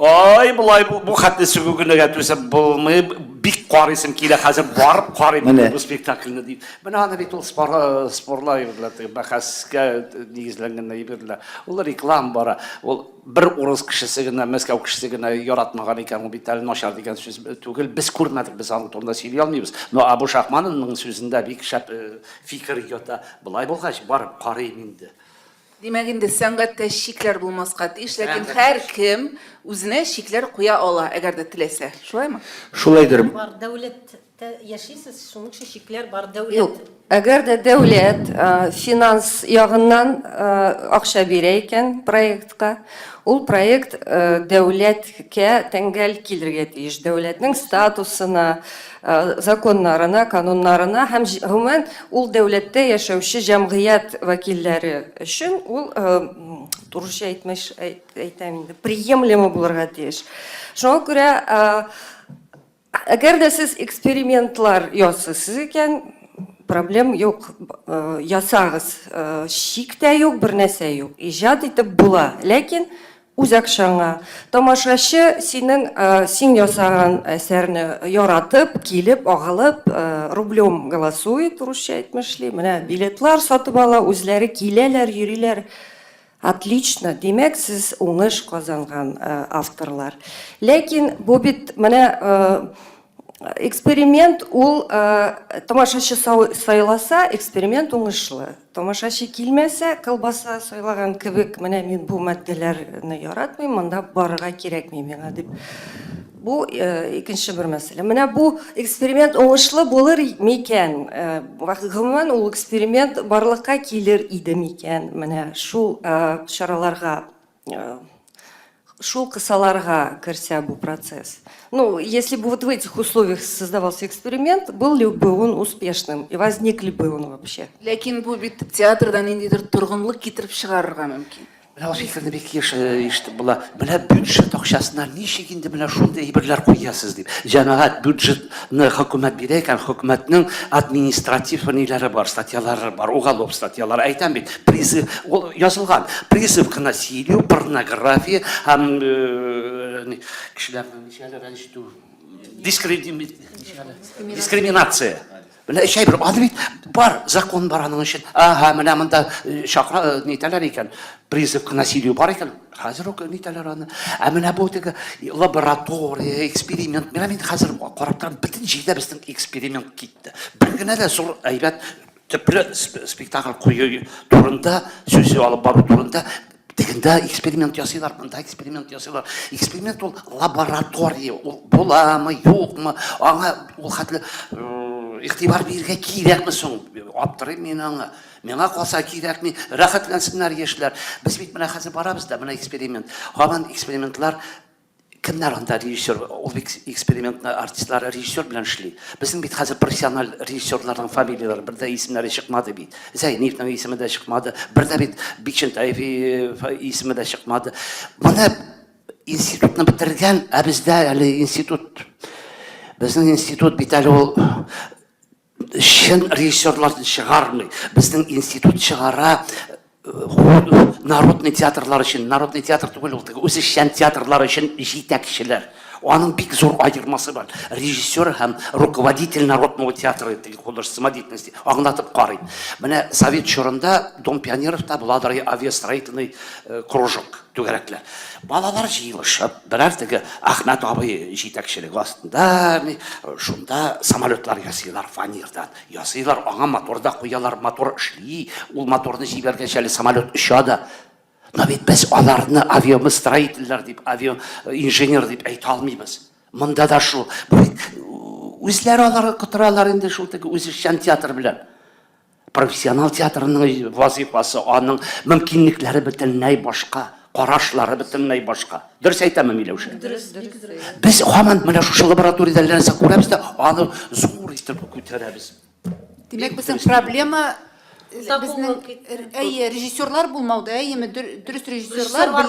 Ай, булай бу хәтне сүгүгенә түсеп булмый, бик карыйсым килә, хәзер барып карыйм бу спектакльне дип. Менә аны бит ул спорлар ирләр, бәхәскә нигезләнгән әйберләр. Ул реклам бара. Ул бер урыс кешесе генә, Мәскәү кешесе генә яратмаган икән, ул бит әле начар дигән сүз түгел. Без күрмәдек, без аны турында сөйли алмыйбыз. Но Абушахманның сүзендә бик шәп фикер ята. Булай булгач, барып карыйм инде. Димәк инде сәнгатьтә шикләр булмаска тиеш, ләкин һәркем үзенә шикләр куя ала, әгәр дә теләсә. Шулаймы? Шулайдыр. Бар дәүләттә яшисез, шуның өчен шикләр бар Юк, дәүләт. әгәр дә дәүләт финанс ягыннан акча бирә икән проектка, ул проект дәүләткә тәңгәл килергә тиеш. Дәүләтнең статусына, законнарына, кануннарына һәм гомумән ул дәүләттә яшәүче җәмгыять вәкилләре өчен ул турыша әйтәм инде, приемлемо булырга тиеш. Шуңа күрә әгәр дә сез экспериментлар ясыйсыз икән, проблем юк, ясагыз, шик тә юк, бер нәрсә юк. Иҗат итеп була, ләкин үз акчаңа. Тамашачы син ясаган әсәрне яратып, килеп, агылып, рублем голосует, русча әйтмешли. Менә билетлар сатып ала, үзләре киләләр, йөриләр. Отлично, демәк сез уңыш казанган авторлар. Ләкин бу бит менә эксперимент, ул тамашачы сайласа, эксперимент уңышлы. Тамашачы килмәсә, колбаса сайлаган кебек, менә мин бу матдәләрне яратмыйм, монда барырга кирәкми миңа дип. Бу икенче бер мәсьәлә. Менә бу эксперимент уңышлы булыр микән? Гомумән ул эксперимент барлыкка килер иде микән? Менә шул чараларга, шул кысаларга керсә бу процесс. Ну, если бы вот в этих условиях создавался эксперимент, был ли бы он успешным и возник ли бы он вообще? Ләкин бу бит театрдан ниндидер торгынлык китереп чыгарырга мөмкин. Менә ул фикерне бик ишетеп була. Менә бюджет акчасына ничек инде менә шундый әйберләр куясыз дип. Җәмәгать бюджетны хөкүмәт бирә икән, хөкүмәтнең административ ниләре бар, статьялары бар, уголов статьялары. Әйтәм бит, призыв язылган. Призыв к насилию, порнография һәм кешеләрне ничәләр дискриминация. Менә шәй бер аны бит бар, закон бар аның өчен. Менә монда шакра нитәләр икән, призыв к насилию бар икән. Хәзер үк нитәләр аны. Менә бу теге лаборатория, эксперимент. Менә мин хәзер карап торам, бөтен җирдә безнең эксперимент китте. Бер генә дә зур әйбәт төпле спектакль кую турында, сүз алып бару турында дигәндә эксперимент ясыйлар, монда эксперимент ясыйлар. Эксперимент ул лаборатория, ул буламы, юкмы, аңа ул хәтле игътибар бирергә кирәкме соң? Аптырыйм мин аңа. Миңа калса кирәкми, рәхәтләнсеннәр яшьләр. Без бит менә хәзер барабыз да, менә эксперимент. Һаман экспериментлар Kimler anda rejissör, ol eksperimentni artistler rejissör bilen işli. Bizim bit hazır profesyonel rejissörlerin familiyaları, bir de isimleri çıkmadı bit. Zeynep'nin ismi de çıkmadı, bir de bit Bikşentayfi ismi de çıkmadı. Bana institutunu bitirgen, bizde yani institut, bizim institut biteli ol, şen rejissörler çıkarmıyor. Bizim institut çıkara, Народный театрлар için, Народный театр түгел ул, өзі шән театрлар için жетекшілер. Оның бик зор айырмасы бар. Режиссер һәм руководитель Народного театра художественной деятельности. Аңлатып карыйм. Менә Совет чорында Дом пионеровта буладыр авиастроительный кружок түгәрәкләр. Балалар җыелышып, берәр теге Ахмәт абый җитәкчелеге астында, шунда самолетлар ясыйлар фанердан. Ясыйлар, аңа моторда куялар, мотор эшли, ул моторны җибәргәч әле самолет оча да. Но ведь без аларны авиастроительләр дип, авиаинженер дип әйтә алмыйбыз. Монда да шул. Үзләре алар кытыралар инде шул теге үзешчән театр белән. Профессионал театрының вазифасы, аның мөмкинлекләре бөтенләй башка, карашлары бөтенләй башка. Дөрес әйтәме, Миләүшә? Дөрес. Без һаман менә шушы лабораториядә нәрсә күрәбез дә, аны зур итеп күтәрәбез. Демәк, безнең проблема безнең режиссерлар булмауда, яме дөрес режиссерлар,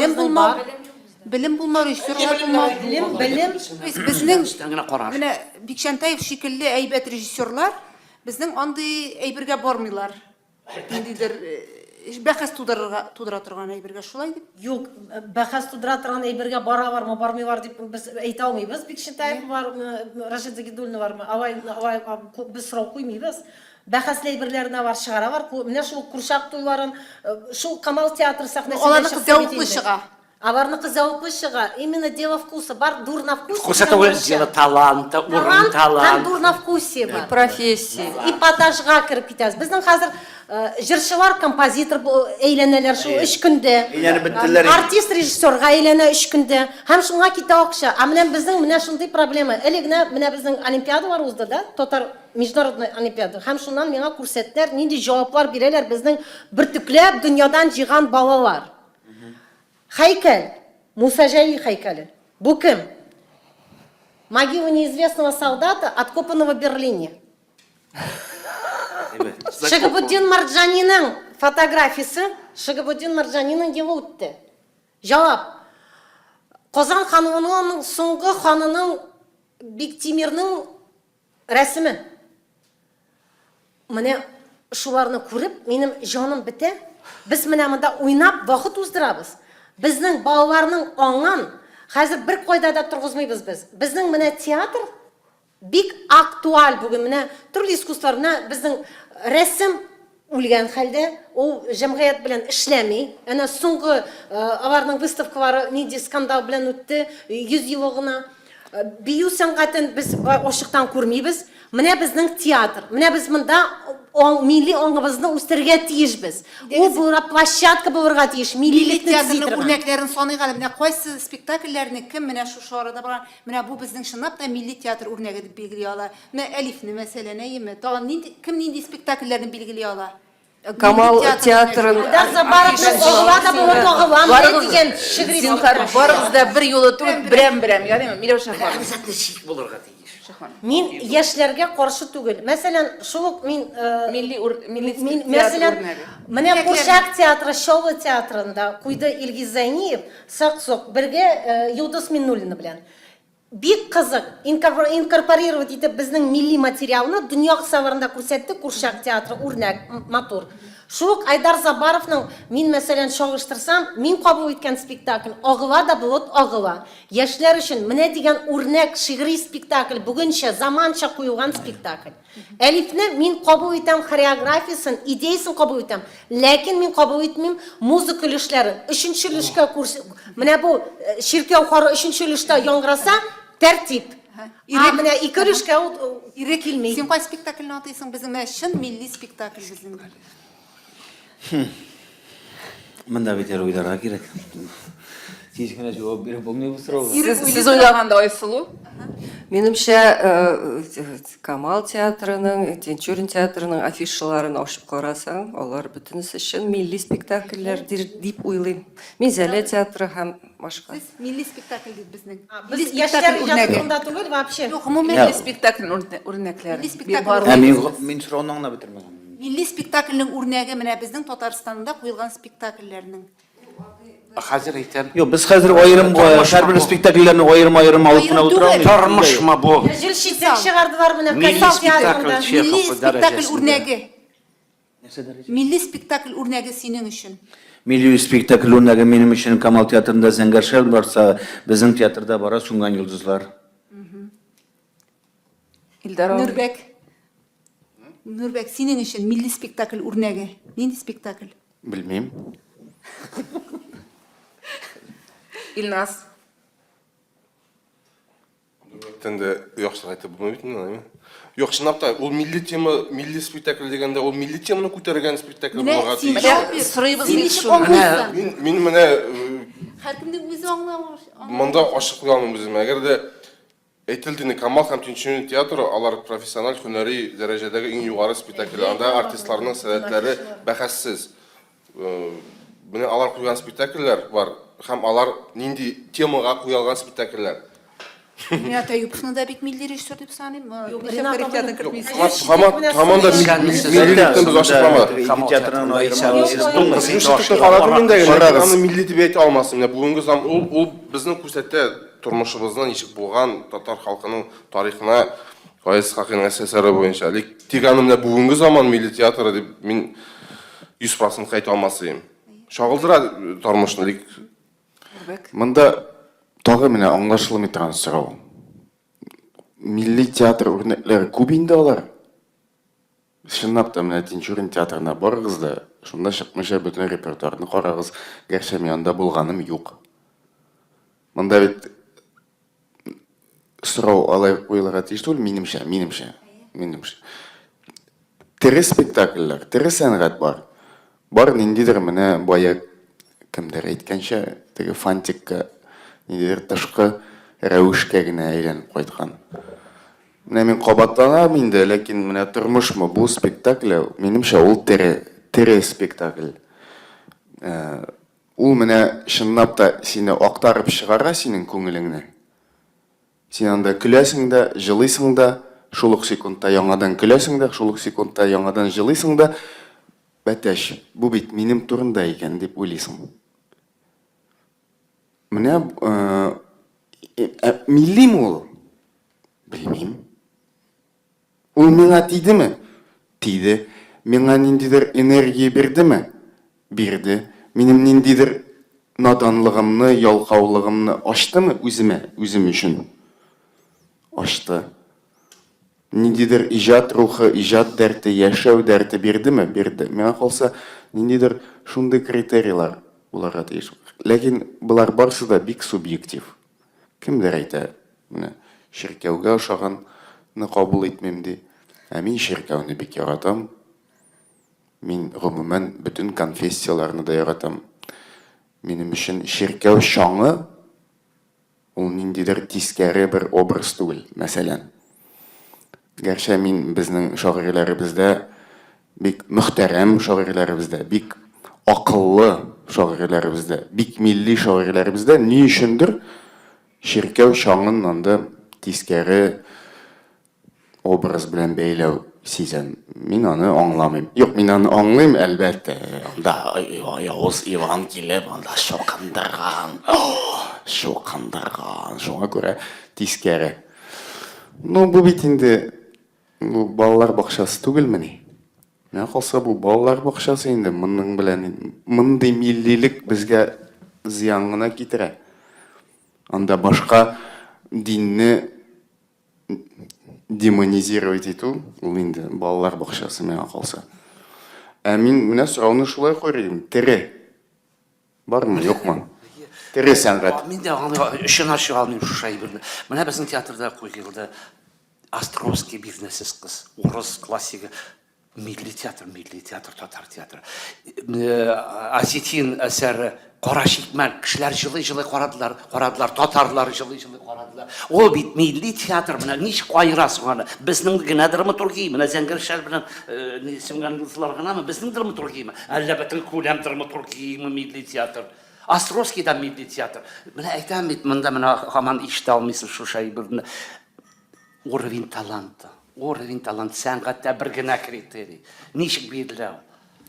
белем булмау, режиссерлар булмау. Белем. Безнең Генә караш. менә Бикшәнтаев шикелле әйбәт режиссерлар безнең андый әйбергә бармыйлар. Ниндидер бәхәс тудыра торган әйбергә шулай дип. Юк, бәхәс тудыра торган әйбергә барабармы, бармыйлар дип без әйтә алмыйбыз. Бикшентаев бармы, Рашид Загидуллина бармы? Авай без сорау куймыйбыз. Бәхәсле әйберләренә бар, чыгара бар. Менә шул Курчак туйларын, шул Камал театры сәхнәсендә Аларны зәвыклы чыга. Аларныкы зәвыклы чыга. Именно дело вкуса. Бар дур на вкусе. Вкус это дело таланта, уровень Һәм таланта. дур на вкусе бар. Профессия. Ипатажга кирип китәбез. Безнең хәзер җырчылар, композитор әйләнәләр шул 3 көндә. Әйләнеп беттеләр. Артист режиссерга әйләнә 3 көндә. Һәм шуңа китә акча. Ә менә безнең менә шундый проблема. Элегенә менә безнең олимпиадалар узды да, Татар международный олимпиада. Һәм шуннан миңа күрсәттеләр, нинди җаваплар бирәләр безнең бертөкләп дөньядан җыйган балалар. Һәйкәл, Муса Җәлил һәйкәле. Бу кем? Могила неизвестного солдата, откопанного в Берлине. Шыгыбуддин Марджаниның фотографиясы, Шыгыбуддин Марджаниның елы үтте. Жауап. Казан ханының соңгы ханының Биктимирның рәсеме. Менә шуларны күреп, минем җаным бетә. Без менә монда уйнап вакыт уздырабыз. Безнең балаларның аңан хәзер бер кайда да торгызмыйбыз без. Безнең менә театр бик актуаль бүген менә төрле искусстволар менә безнең рәсем үлгән хәлдә, ул җәмгыять белән эшләми. Әнә соңгы аларның выставкалары нинди скандал белән үтте, 100 еллыгына. Бию сәнгатен без ачыктан күрмибез. Менә безнең театр. Менә без монда милли аңыбызны үстергә тиешбез. Ул була площадка булырга тиеш. Милли театрның үрнәкләрен саныйга, менә кайсы спектакльләрне кем менә шу арада барган, менә бу безнең чынлап та милли театр үрнәге дип билгели ала. Менә Әлифне мәсәлән, әйеме? Тагын кем нинди спектакльләрне билгели ала? Камал театрын Да забарып огыла да булып огыла дигән шигъри. Барыгыз да бер юлы түгел, берәм-берәм, ягъни Миләүшә ханым. Хәзер шик булырга тиеш. Мин яшьләргә каршы түгел. Мәсәлән, шул мин Милли мәсәлән, менә Курчак театры, Шоу театрында куйды Илгиз Зайниев, Саксок бергә Юлдыз Миннуллина белән. Бик кызык инкорпорировать итеп безнең милли материалны дөнья саварында күрсәтте Курчак театры үрнәк, матур. Шук Айдар Забаровның мин мәсәлән чагыштырсам, мин кабул иткән спектакль Агыла да булып агыла. Яшьләр өчен менә дигән үрнәк шигъри спектакль, бүгенчә заманча куелган спектакль. Әлифне мин кабул итәм хореографиясын, идеясын кабул итәм, ләкин мин кабул итмим музыка өлешләрен. 3нче өлешкә курс. Менә бу ширкәү хоры 3нче өлештә яңгыраса, тәртип. Менә 2 өлешкә ирек килми. Син кайсы спектакльне атыйсың? Безнең менә чын милли спектакль безнең. Монда битәр уйларга кирәк. Тиз генә җавап биреп булмый бу сорауга. Сез уйлаганда Айсылу? Минемчә, Камал театрының, Тинчурин театрының афишаларын ачып карасаң, алар бөтенесе өчен милли спектакльләр дип уйлыйм. Минзәлә театры һәм башка. Сез милли спектакль дип безнең. Biz яшьләр иҗатында түгел, вообще. Юк, гомумән Милли спектакль үрнәкләре. Милли спектакль. Барлык- Мин сорауны аңлап бетермәгән. Милли спектакльнең үрнәге менә безнең Татарстанда куелган спектакльләрнең. Хәзер әйтәм, Юк, без хәзер аерым һәрбер спектакльләрне аерым алып кына Аерым утырабыз. тормышмы бу? Җил читек чыгардылар менә Милли Казан спектакль театрында. Чехов Милли спектакль дәрәҗәсендә. үрнәге. Милли спектакль үрнәге синең өчен. Милли спектакль үрнәге минем өчен Камал театрында Зәңгәршәл барса, безнең театрда бара Сунган йолдызлар. Илдар абый. Нурбәк. Нурбәк синең өчен милли спектакль үрнәге. Нинди спектакль? Белмим. Илназ. Тенде яхшы айтып булмый бит. Юк, чынлап та, ул милли тема, милли спектакль дигәндә, ул милли теманы күтәргән спектакль Менә булырга син тиеш. җавап бир. Сорыйбыз Син бит ничек шуны. аңлыйсың? Мин менә Һәркемнең үзе аңлавы. монда ачык куялмын үзем. Әгәр дә әйтелдене Камал һәм Тинчурин театры алар профессиональ һөнәри дәрәҗәдәге иң югары спектакль. Анда артистларның сәләтләре бәхәссез. Менә алар куйган спектакльләр бар һәм алар нинди темага куялган спектакльләр. Ринат Әюповны да бик милли режиссер дип саныйм. Ринат Ринат апа- Команда милли без ачыкламады. Театрның аерым Аны милли дип әйтә алмасын. Менә бүгенге зам ул безнең күрсәтә тормышыбызның ничек булган татар халкының тарихына Файз Хакыйның әсәрләре буенча. Тик аны менә бүгенге заман милли театры дип мин 100% әйтә алмасым. Шагылдыра тормышны. Монда тагы менә аңлашылмый торган сорау. Милли театр үрнәкләре күп инде алар. Чынлап та менә Тинчурин театрына барыгыз да, шунда чыкмыйча бөтен репертуарны карагыз. Гәрчә мин анда булганым юк. Монда бит сорау алай уйларга тиеш түгел, минемчә. Тере спектакльләр, тере сәнгать бар. Бар ниндидер менә бая кемдер әйткәнчә, теге фантикка ниндидер тышкы рәвешкә генә әйләнеп кайткан. Менә мин кабатланам инде, ләкин менә тормышмы бу спектакль, минемчә ул тере спектакль. Ул менә чынлап та сине актарып чыгара синең күңелеңне. Син анда көләсең дә, җылыйсың да, шул ук секундта яңадан көләсең дә, шул ук секундта яңадан җылыйсың да. Бәтәш, бу бит минем турында икән дип уйлыйсың. Менә миллиме ул? Белмим. Ул миңа тидеме? Тиде. Миңа ниндидер энергия бирдеме? Бирде. Минем ниндидер наданлыгымны, ялкаулыгымны ачтымы үзем өчен? Ачты. Ниндидер иҗат рухы, иҗат дәрте, яшәү дәрте бирдеме? Бирде. Миңа калса, ниндидер шундый критерийлар буларга тиеш. Ләкин булар барысы да бик субъектив. Кемдер әйтә, менә ширкәүгә ошаганны кабул итмим ди. Мин ширкәүне бик яратам. Мин гомумән бөтен конфессияларны да яратам. Минем өчен ширкәү шаңы ул ниндидер тискәре бер образ түгел, мәсәлән. Гәрчә мин безнең шагыйрьләребездә бик мөхтәрәм шагыйрьләребездә, бик акыллы шагыйрьләребездә, бик милли шагыйрьләребездә ни өчендер ширкәү шаңын анда тискәре образ белән бәйләү сизәм. Мин аны аңламыйм. Юк, мин аны аңлыйм, әлбәттә. Анда Явыз Иван килеп, анда шокындырган. Шокындырган. Шуңа күрә тискәре. Ну, бу бит инде бу балалар бакчасы түгелмени? Миңа калса бу балалар бакчасы инде моның белән мондый миллилек безгә зыян гына китерә. Анда башка динне демонизировать итү, ул инде балалар бакчасы миңа калса. Мин менә сорауны шулай куйрыйм. Тере бармы, юкмы? Тере сәнгать. Мин дә аны өчен ачык алмыйм шушы әйберне. Менә безнең театрда куелды Островский бизнес кыз, урыс классигы, милли театр, татар театры. Осетин әсәре Кара шикмен, кешеләр җылый-җылый карадылар, татарлар җылый-җылый карадылар. Ул бит милли театр менә ничек аерасың аны? Безнең генә драматургия, менә Зәңгәр шәл белән сөнгән юлчылар гынамы? Безнең драматургия, әллә бөтен күләм драматургия, милли театр. Островский да милли театр. Менә әйтәм бит, монда менә һаман ишетә алмыйсың шу шәйберне. Уровень таланта, сәнгатьтә бер генә критерий. Ничек бирелә?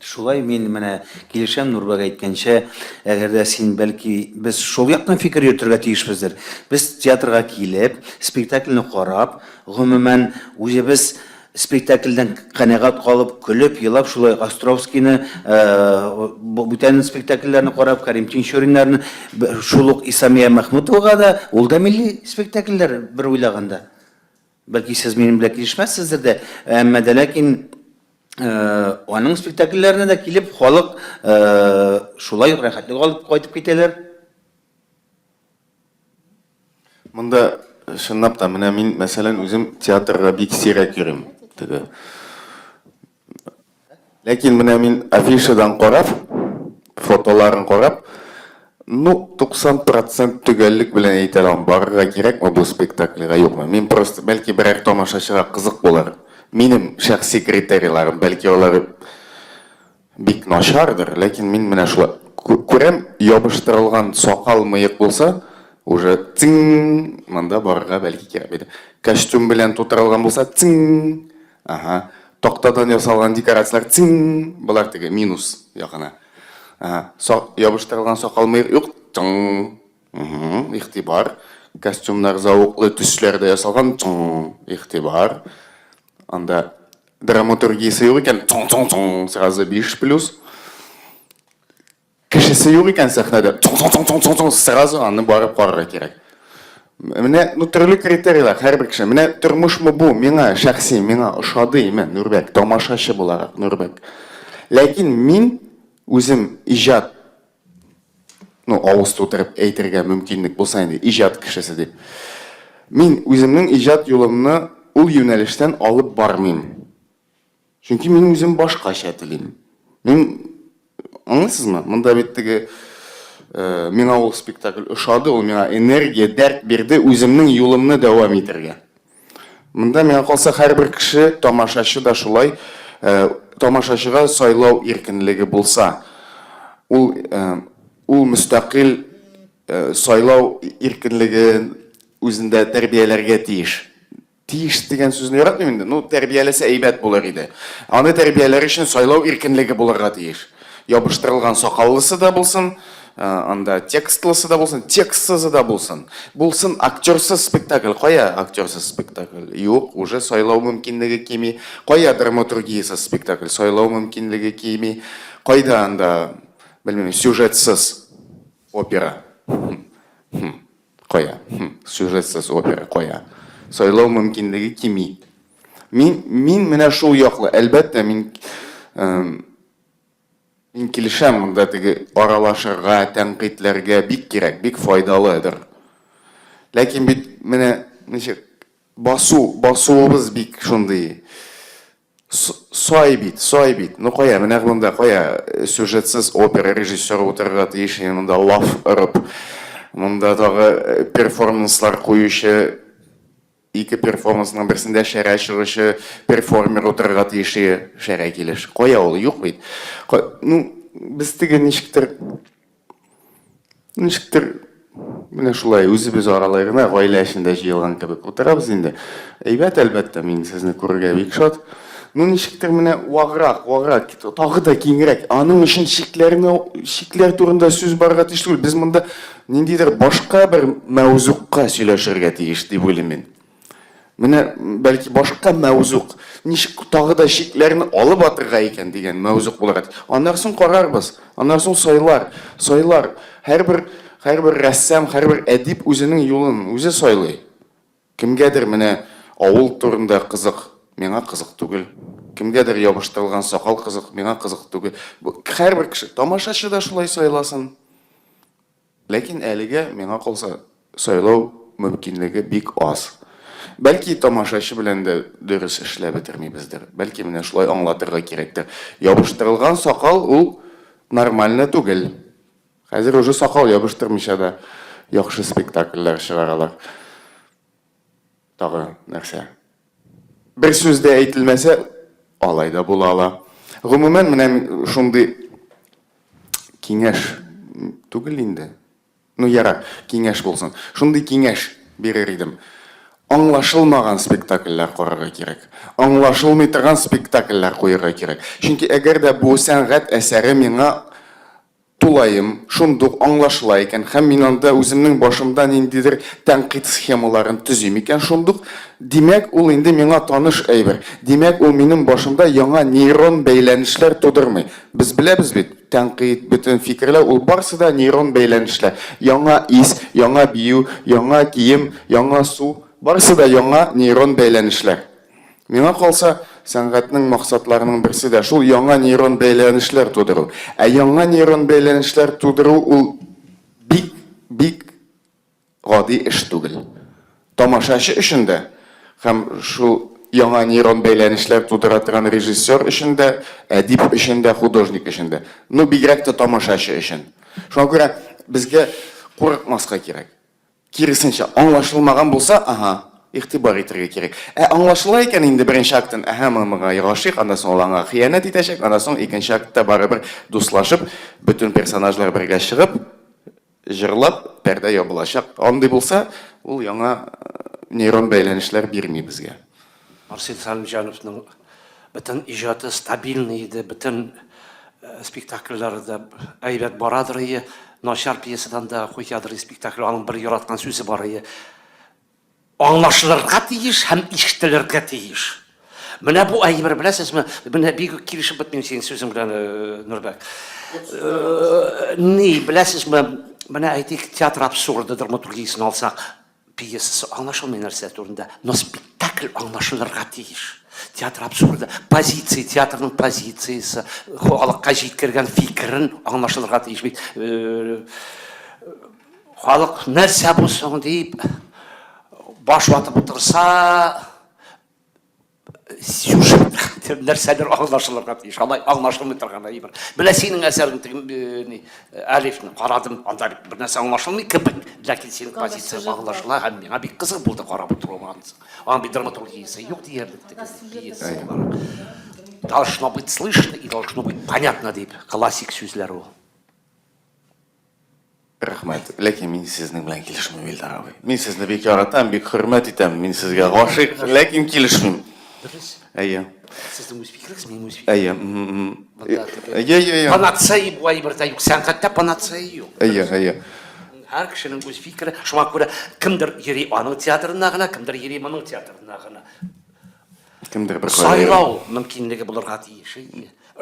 Шулай мин менә килешәм Нурбак әйткәнчә, әгәр дә син бәлки без шул яктан фикер йөртергә тиешбездер. Без театрга килеп, спектакльне карап, гомумән үзебез спектакльдән канәгать калып, көлеп, елап, шулай Островскийны, бүтән спектакльләрне карап, Карим Тинчуриннарны, шул ук Исамия Мәхмүтовага да, ул да милли спектакльләр бер уйлаганда. Бәлки сез минем белән килешмәссездер дә, әмма дә ләкин аның спектакльләренә дә килеп, халык шулай рәхәтлек алып кайтып китәләр. Монда чынлап та менә мин мәсәлән үзем театрга бик сирәк йөрим. Ләкин менә мин афишадан карап, фотоларын карап, 90% төгәллек белән әйтә алам, барырга кирәкме бу спектакльгә юкмы? Мин просто бәлки берәр тамашачыга кызык булыр. Минем шәхси критерийларым, бәлки алар бик начардыр, ләкин мин менә шулай күрәм, ябыштырылган сакал мыек булса, уже цин, монда барырга бәлки кирәк иде. Костюм белән тутырылган булса, цин. Ага. Токтадан ясалган декорациялар, цин. Булар теге минус якына. Ага. Ябыштырылган сакал мыек юк, цин. Ихтибар. Костюмнар зауыклы төсләрдә ясалган, цин. Ихтибар. Анда драматургиясе юк икән, цин, сразу 5+. Кешесе юк икән сәхнәдә, цин, сразу аны барып карарга кирәк. Менә төрле критерийлар һәрбер кеше. Менә тормышмы бу? Миңа шәхси, миңа ошады имен Нурбек, тамашачы буларак Нурбек. Ләкин мин үзем иҗат, авыз тутырып әйтергә мөмкинлек булса инде, иҗат кешесе дип. Мин үземнең иҗат юлымны ул юнәлештән алып бармыйм. Чөнки мин үзем башкача телим. Мин, аңлыйсызмы? Монда бит теге миңа ул спектакль ошады, ул миңа энергия, дәрт бирде үземнең юлымны дәвам итәргә. Монда миңа калса һәрбер кеше, тамашачы да шулай, тамашачыга сайлау иркенлеге булса, ул мөстәкыйль сайлау иркенлеге үзендә тәрбияләргә тиеш. Тиеш дигән сүзне яратмыйм инде. Тәрбияләсә әйбәт булыр иде. Аны тәрбияләр өчен сайлау иркенлеге булырга тиеш. Ябыштырылган сакаллысы да булсын, анда текстлысы да булсын, текстсызы да булсын. Булсын актерсыз спектакль. Кая актерсыз спектакль? Юк, уже сайлау мөмкинлеге кими. Кая драматургиясыз спектакль? Сайлау мөмкинлеге кими. Кайда анда, белмим, сюжетсыз опера? Кая? Сюжетсыз опера кая? Сайлау мөмкинлеге кими. Мин менә шул яклы, әлбәттә мин килешәм монда теге аралашырга, тәнкыйтьләргә бик кирәк, бик файдалыдыр. Ләкин бит менә ничек басуыбыз бик шундый сай бит. Кая, менә монда кая сюжетсыз опера режиссеры утырырга тиеш, монда лаф ырып, монда тагы перформанслар куючы, ике перформансның берсендә шәрә чыгышы перформер утырырга тиеш, шәрә килеш. Кая ул? Юк бит. Без теге ничектер менә шулай үзебез араларына гаилә эчендә җыелган кебек утырабыз инде. Әйбәт, әлбәттә, мин сезне күрергә бик шат. Ничектер менә ваграк, тагы да киңрәк. Аның өчен шикләр турында сүз барга тиеш түгел. Без монда ниндидер башка бер мәвзукка сөйләшергә тиеш дип уйлыйм мин. Менә бәлки башка мәвзук, ничек тагы да шикләрне алып атырга икән дигән мәвзук булырга. Аннан соң карарбыз. Аннан соң сайлар. Һәрбер рәссам, һәрбер әдип үзенең юлын үзе сайлый. Кемгәдер менә авыл турында кызык, миңа кызык түгел. Кемгәдер ябыштырылган сакал кызык, миңа кызык түгел. Һәрбер кеше тамашачы да шулай сайласын. Ләкин әлегә миңа калса сайлау мөмкинлеге бик аз. Бәлки тамашачы белән дә дөрес эшләп бетермибездер. Бәлки менә шулай аңлатырга кирәктер. Ябыштырылган сакал ул нормально түгел. Хәзер уже сакал ябыштырмыйча да яхшы спектакльләр чыгаралар. Тагы нәрсә? Бер сүздә әйтелмәсә, алай да була ала. Гомумән, менә шундый киңәш түгел инде. Ну, ярар, киңәш булсын. Шундый киңәш бирер идем. Аңлашылмаган спектакльләр карарга кирәк. Аңлашылмый торган спектакльләр куярга кирәк. Чөнки әгәр дә бу сәнгать әсәре миңа тулайым, шундук аңлашыла икән, һәм мин анда үземнең башымда ниндидер тәнкыйть схемаларын төзим икән, шундук, димәк, ул инде миңа таныш әйбер. Димәк, ул минем башымда яңа нейрон бәйләнешләр тудырмый. Без беләбез бит, тәнкыйть, бөтен фикерләр, ул барысы да нейрон бәйләнешләр. Яңа ис, яңа бию, яңа кием, яңа су, барысы да яңа нейрон бәйләнешләр. Миңа калса, сәнгатьнең максатларының берсе дә шул яңа нейрон бәйләнешләр тудыру. Ә яңа нейрон бәйләнешләр тудыру ул бик гади эш түгел. Тамашачы өчен дә һәм шул яңа нейрон бәйләнешләр тудыра торган режиссер өчен дә, әдип өчен дә, художник өчен дә. Ну, бигрәк тә тамашачы өчен. Шуңа күрә безгә курыкмаска кирәк. Киресенчә, аңлашылмаган булса, игътибар итәргә кирәк. Аңлашыла икән инде беренче актын, моңа ярашыйк, андан соң аңа хыянәт итәчәк, андан соң икенче актта барыбер дуслашып, бөтен персонажлар бергә чыгып, җырлап, пәрдә ябылачак. Андый булса, ул яңа нейрон бәйләнешләр бирми безгә. Марсел Сәлимҗановның бөтен иҗаты стабильный иде, бөтен спектакльләрдә әйбәт барадыр иде, начар пьесадан да куядыр спектакль, аның бер яраткан сүзе бар иде. Аңлашылырга тиеш һәм ишетелергә тиеш. Менә бу әйбер беләсезме? Менә бик килешеп бетмим синең сүзең белән, Нурбәк. Ни беләсезме? Менә әйтик, театр абсурды драматургиясын алсак, пьесасы аңлашылмый нәрсә турында, но спектакль аңлашылырга тиеш. Театр абсурды, позиция, театрның позициясы, халыкка җиткергән фикерен аңлашылырга тиеш бит. Халык нәрсә булсын дип баш ватып утырса, сюжет нәрсәләр аңлашылырга тиеш. Алай аңлашылмый торган әйбер. Менә синең әсәреңне Әлифне карадым, анда бер нәрсә аңлашылмый кебек, ләкин синең позицияң аңлашыла һәм миңа бик кызык булды карап утыруым. Аның бит драматургиясе юк диярлек. Должно быть слышно и должно быть понятно дип классик сүзләр ул. Рәхмәт. Ләкин мин сезнең белән килешмим, Илдар абый. Мин сезне бик яратам, бик хөрмәт итәм. Мин сезгә гашыйк, ләкин килешмим. Әйе. Сезнең үз фикерегез, минем үз фикерем. Әйе. Панацея бу әйбердә юк, сәнгатьтә панацея юк. Әйе. Һәр кешенең үз фикере, шуңа күрә кемдер йөри аның театрына гына, кемдер йөри моның театрына гына. Кемдер бер Сайлау мөмкинлеге булырга тиеш.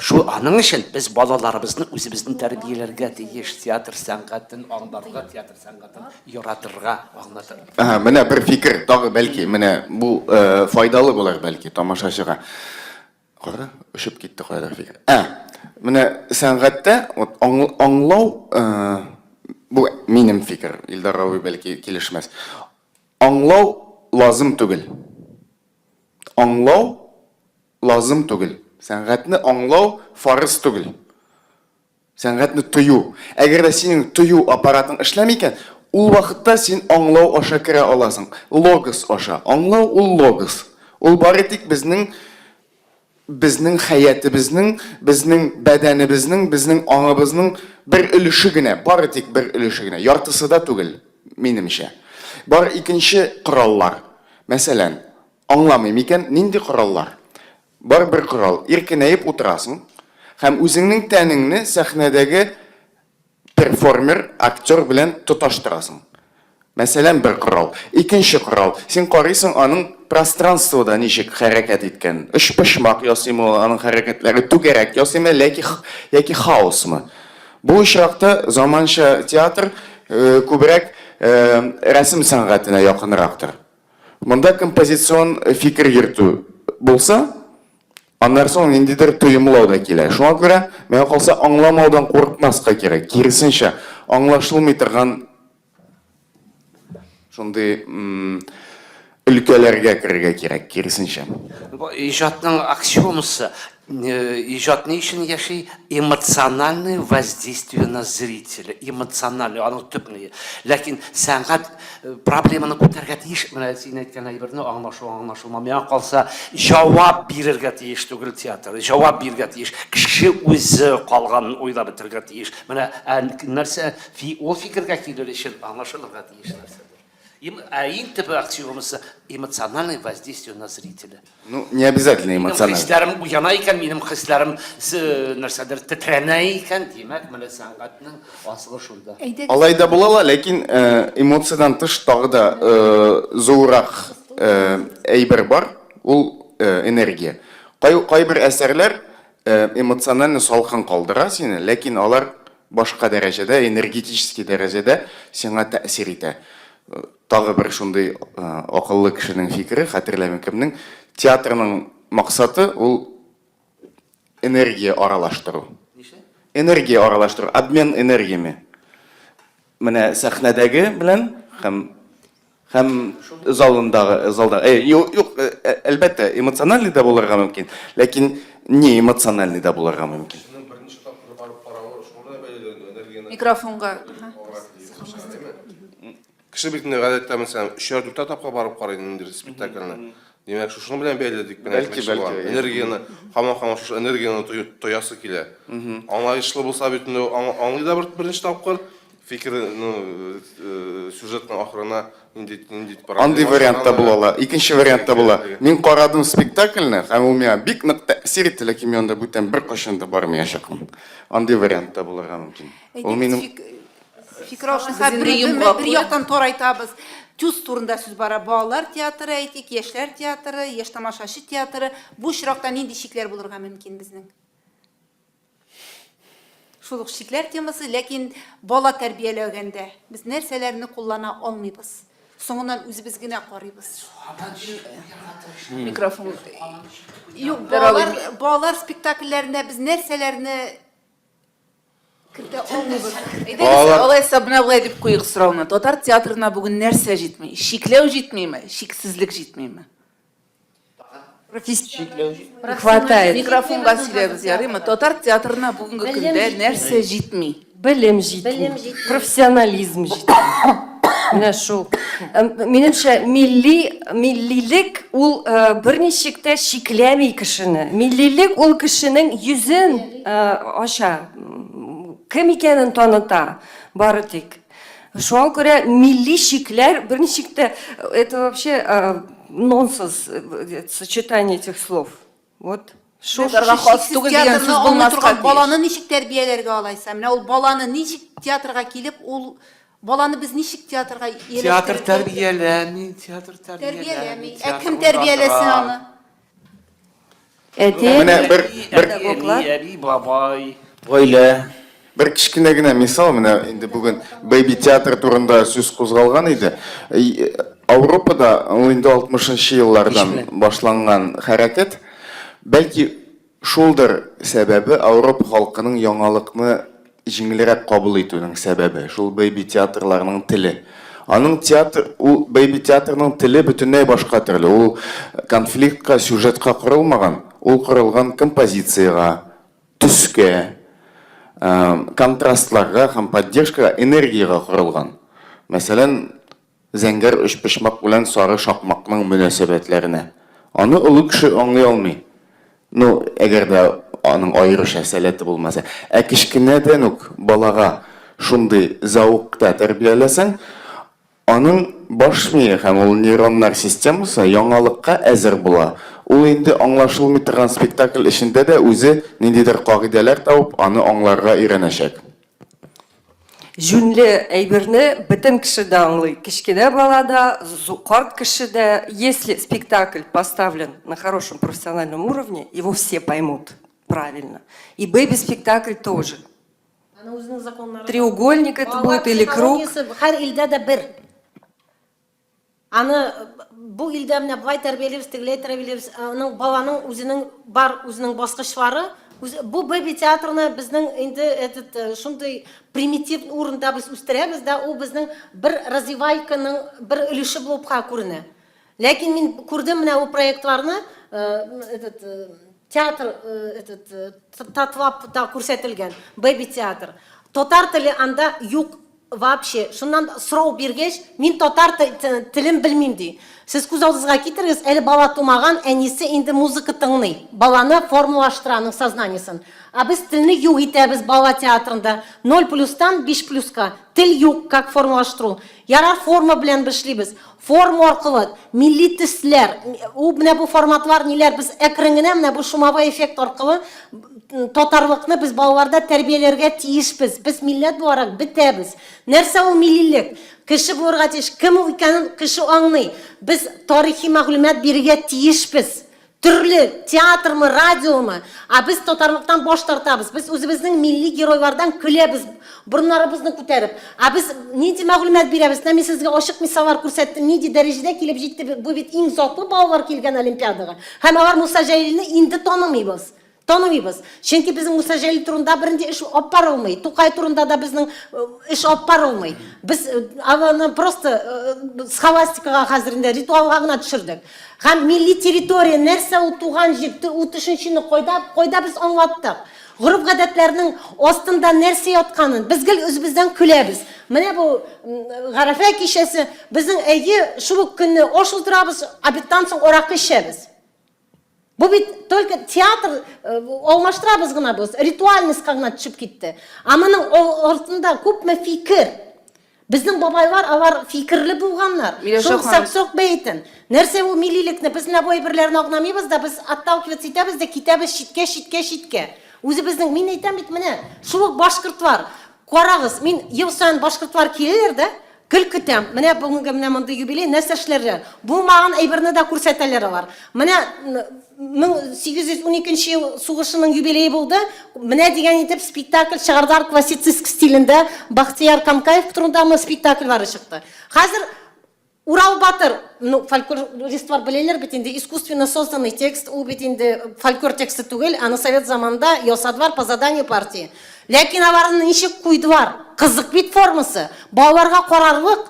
Шу аның өчен без балаларыбызны үзебезнең тәрбияләргә тиеш, театр сәнгатен аңларга, театр сәнгатен яратырга, аңлатырга. Менә бер фикер, тагы бәлки, менә бу файдалы булыр бәлки тамашачыга. Кара, өшеп китте кайдар фикер. Менә сәнгатьтә аңлау, бу минем фикер, Илдар абый бәлки килешмәс. Аңлау лазым түгел. Аңлау лазым түгел. Сәнгатьне аңлау фарыз түгел. Сәнгатьне тою. Әгәр дә синең тою аппаратың эшләми икән, ул вакытта син аңлау аша керә аласың. Логос аша. Аңлау ул логос. Ул бары тик безнең хаятыбызның, безнең бәдәнебезнең, безнең аңыбызның бер өлеше генә, бары тик бер өлеше генә. Яртысы да түгел, минемчә. Бар икенче кораллар. Мәсәлән, аңламыйм икән, нинди кораллар? Бар бер корал, иркенәеп утырасың, һәм үзеңнең тәнеңне сәхнәдәге перформер, актер белән тоташтырасың. Мәсәлән, бер корал. Икенче корал, син карыйсың аның пространствода ничек хәрәкәт иткән. Өчпочмак ясыймы, аның хәрәкәтләре түгәрәк ясыймы, яки хаосмы. Бу очракта заманча театр күбрәк рәсем сәнгатенә якынрактыр. Монда композицион фикер йөртү булса, аннан соң ниндидер тоемлау да килә. Шуңа күрә, миңа калса аңламаудан курыкмаска кирәк. Киресенчә, аңлашылмый торган шундый өлкәләргә керергә кирәк, киресенчә. Иҗатның аксиомасы ижад не үшін яши эмоциональное воздействие на зрителя, эмоциональное, оно түпне. Ләкин сәнгать проблеманы күтәргә тиеш, менә син әйткән әйберне аңлашылма. Миңа калса, җавап бирергә тиеш түгел театр, җавап бирергә тиеш. Кеше үзе калган уйлап бетергә тиеш. Менә нәрсә ул фикергә килер өчен аңлашылырга тиеш нәрсәдер. Иң төп аксиомасы эмоциональное воздействие на зрителя. Ну, не обязательно эмоционально. Хисләрем уяна икән, минем хисләрем нәрсәдер тетрәнә икән, димәк, менә сәнгатьнең асылы шунда. Алай да була ла, ләкин эмоциядан тыш тагы да зурак әйбер бар, ул энергия. Кайбер әсәрләр эмоционально салкын калдыра сине, ләкин алар башка дәрәҗәдә, энергетический дәрәҗәдә сиңа тәэсир итә. Тагы бер шундый акыллы кешенең фикере, хәтерләмим кемнең, театрның максаты ул энергия аралаштыру. Энергия аралаштыру, обмен энергиями. Менә сәхнәдәге белән һәм залда. Юк, әлбәттә, эмоциональный да булырга мөмкин, ләкин не эмоциональный да булырга мөмкин. Микрофонга. Кеше битендә гадәттә мәсәлән 3-4 тапка барып карый инде спектакльне. Димәк, шуның белән бәйләдек менә. Бәлки, Энергияны, һаман шушы энергияны тоясы килә. Аңлаешлы булса бит инде аңлый да беренче тапкыр фикер, сюжетның ахырына инде Андый вариантта була ла. Икенче вариантта була. Мин карадым спектакльне, һәм ул миңа бик нык тәэсир итте, ләкин мин анда бүтән бер кашан да бармаячакмын. Андый вариантта булырга мөмкин. Ул минем Bir яктан тор айтабыз. Тюз турында сүз бара. Балалар театры әйтик, яшьләр театры, яшь тамашачы театры. Бу очракта нинди шикләр булырга мөмкин безнең? Шул ук шикләр темасы, ләкин бала тәрбияләгәндә без нәрсәләрне куллана алмыйбыз. Соңыннан үзебез генә карыйбыз. Микрофон. Юк, балалар спектакльләрендә без нәрсәләрне кертә алмыйбыз. Алайса менә булай дип куйык сорауны. Татар театрына бүген нәрсә җитми? Шикләү җитмиме? Шиксезлек җитмиме? Хватает. Микрофонга сөйләбез, ярыймы? Татар театрына бүгенге көндә нәрсә җитми? Белем җитми, профессионализм җитми. Менә шул. Минемчә, миллилек ул берничек тә шикләми кешене. Миллилек ул кешенең йөзен ача. Кем икәнен таныта, бары тик. Шуңа күрә милли шикләр берничек тә это вообще нонсенс сочетание этих слов. Вот. Шуларга хас түгел дигән сүз булмаска. Баланы ничек тәрбияләргә алайса? Менә ул баланы ничек театрга килеп, ул баланы без ничек театрга иеләштереп? Театр тәрбияләми, театр Тәрбияләми. Кем тәрбияләсен аны? менә Әби, бабай. Гаилә. бер кичкенә генә мисал, менә инде бүген Baby театр турында сүз кузгалган иде. Европада ул инде 60-нчы еллардан башланган хәрәкәт, бәлки шулдыр сәбәбе Европа халкының яңалыкны җиңелрәк кабул итүнең сәбәбе. Шул Baby театрларының теле. Аның ул Baby театрның теле бөтенләй башка төрле. Ул конфликтка, сюжетка корылмаган. Ул корылган композицияга, төскә, контрастларга һәм поддержкага, энергияга корылган. Мәсәлән, зәңгәр өчпочмак белән сары шакмакның мөнәсәбәтләренә. Аны олы кеше аңлый алмый. Ну, әгәр дә аның аеруча сәләте булмаса. Кичкенәдән үк балага шундый зауыкта тәрбияләсәң, аның баш мие һәм ул нейроннар системасы яңалыкка әзер була. Ул инде аңлашылмый торган спектакль эчендә дә үзе ниндидер кагыйдәләр табып, аны аңларга өйрәнәчәк. Жүнле әйберне бөтен кеше дә аңлый. Кичкенә балада, карт кеше дә, если спектакль поставлен на хорошем профессиональном уровне, его все поймут правильно. И бэби-спектакль тоже. Треугольник это будет или круг. Һәр илдә дә бер. Аны бу илдә менә бай тәрбияләбез, тегеләй тәрбияләбез. Аның баланың үзенең баскычлары. Бу Baby театрны безнең инде шундый примитив урында без үстерәбез дә, ул безнең бер развивайканың бер өлеше булып күренә. Ләкин мин күрдем менә ул проектларны, театр татлап күрсәтелгән, бэби театр. Татар теле анда юк вообще. Шуннан сорау биргәч, мин татар телен белмим ди. Сез күз алдыгызга китерегез, әле бала тумаган, әнисе инде музыка тыңлый. Баланы формалаштыра аның сознаниесын. А без телне юк итәбез бала театрында. 0+тан 5+ка. Тел юк, как формалаштыру. Ярар форма белән эшлибез. Форма аркылы милли төсләр, менә бу форматлар ниләр, без әкрен менә бу шумовой эффект аркылы татарлыкны без балаларда тәрбияләргә тиешбез. Без милләт буларак бетәбез. Нәрсә ул миллилек? Кеше булырга тиеш, кем ул икәнен кеше аңлый. Без тарихи мәгълүмат бирергә тиешбез. Төрле театрмы, радиомы, а без татарлыктан баш тартабыз. Без үзебезнең милли геройлардан көләбез, бурыннарыбызны күтәреп. А без нинди мәгълүмат бирәбез? Мен сезгә ачык мисаллар күрсәттем, нинди дәрәҗәдә килеп җитте. Бу бит иң затлы балалар килгән олимпиадага. Һәм алар Муса Җәлилне инде танымыйбыз. Танымыйбыз. Чөнки безнең Муса Җәлил турында беренче эш алып барылмый. Тукай турында да безнең эш алып барылмый. Без аны просто схоластикага хәзерендә ритуалга гына төшердек. Һәм милли территория нәрсә ул туган җир, ул төшенчене кайда без аңлаттык. Гореф гадәтләрнең астында нәрсә ятканын без гел үзебездән көләбез. Менә бу Гарәфә кичәсе безнең әйе шул көнне аш утырабыз, обедтан соң аракы эчәбез. Бу бит только театр алмаштырабыз гына без, ритуальность гына төшеп китте. А моның артында күпме фикер. Безнең бабайлар алар фикерле булганнар. Шул саксок бәйтен. Нәрсә ул миллилекне без менә бу әйберләрне агнамыйбыз да без отталкиваться итәбез дә китәбез читкә. Үзебезнең мин әйтәм бит менә шул башкортлар. Карагыз, мин ел сайын башкортлар киләләр дә гел көтәм. Менә бүгенге менә монда юбилей нәрсә эшләргә. Булмаган әйберне дә күрсәтәләр алар. Менә 1812 ел сугышының юбилее булды. Менә дигән итеп спектакль чыгардар классицистик стилендә Бахтияр Камкаев турындагы спектакльләре чыкты. Хәзер Урал Батыр, фольклористлар беләләр бит инде искусственно созданный текст, ул бит инде фольклор тексты түгел, аны совет заманында ясадылар по заданию партии. Ләкин аларны ничек куйдылар? Кызык бит формасы. Балаларга карарлык.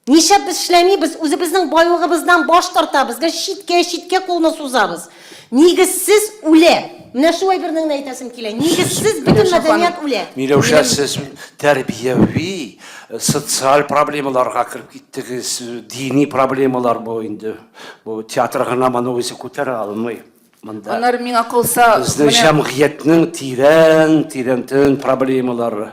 Ничә без эшләмибез, үзебезнең байлыгыбыздан баш тартабыз, читкә кулны сузабыз. Нигезсез үлә. Менә шул әйбернең әйтәсем килә. Нигезсез бөтен мәдәният үлә. Миләүшә, сез тәрбияви, социаль проблемаларга кирип киттегез, дини проблемалар бу инде. Бу театр гына моны үзе күтәрә алмый. Анар миңа калса, Безнең җәмгыятьнең тирән проблемалары.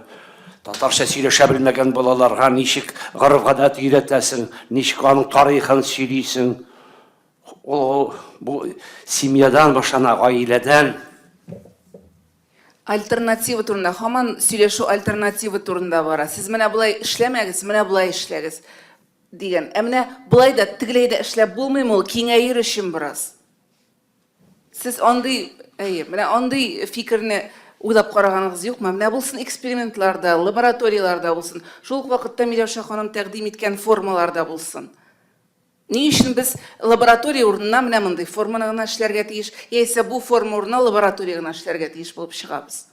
Татарча сөйләшә белмәгән балаларга ничек гореф гадәт өйрәтәсең, ничек аның тарихын сөйлисең. Бу семьядан башлана, гаиләдән. альтернатива турында, һаман сөйләшү альтернатива турында бара. Сез менә булай эшләмәгез, менә булай эшләгез дигән. Ә менә булай да тегеләй дә эшләп булмыймы ул киңәер өчен бераз. Сез андый, менә андый фикерне уйлап караганыгыз юкмы? Менә булсын экспериментларда, лабораторияларда булсын. Шул ук вакытта Миләүшә ханым тәкъдим иткән формаларда булсын. Ни өчен без лаборатория урынына менә мондый форманы гына эшләргә тиеш, яисә бу форма урынына лаборатория гына эшләргә тиеш булып чыгабыз?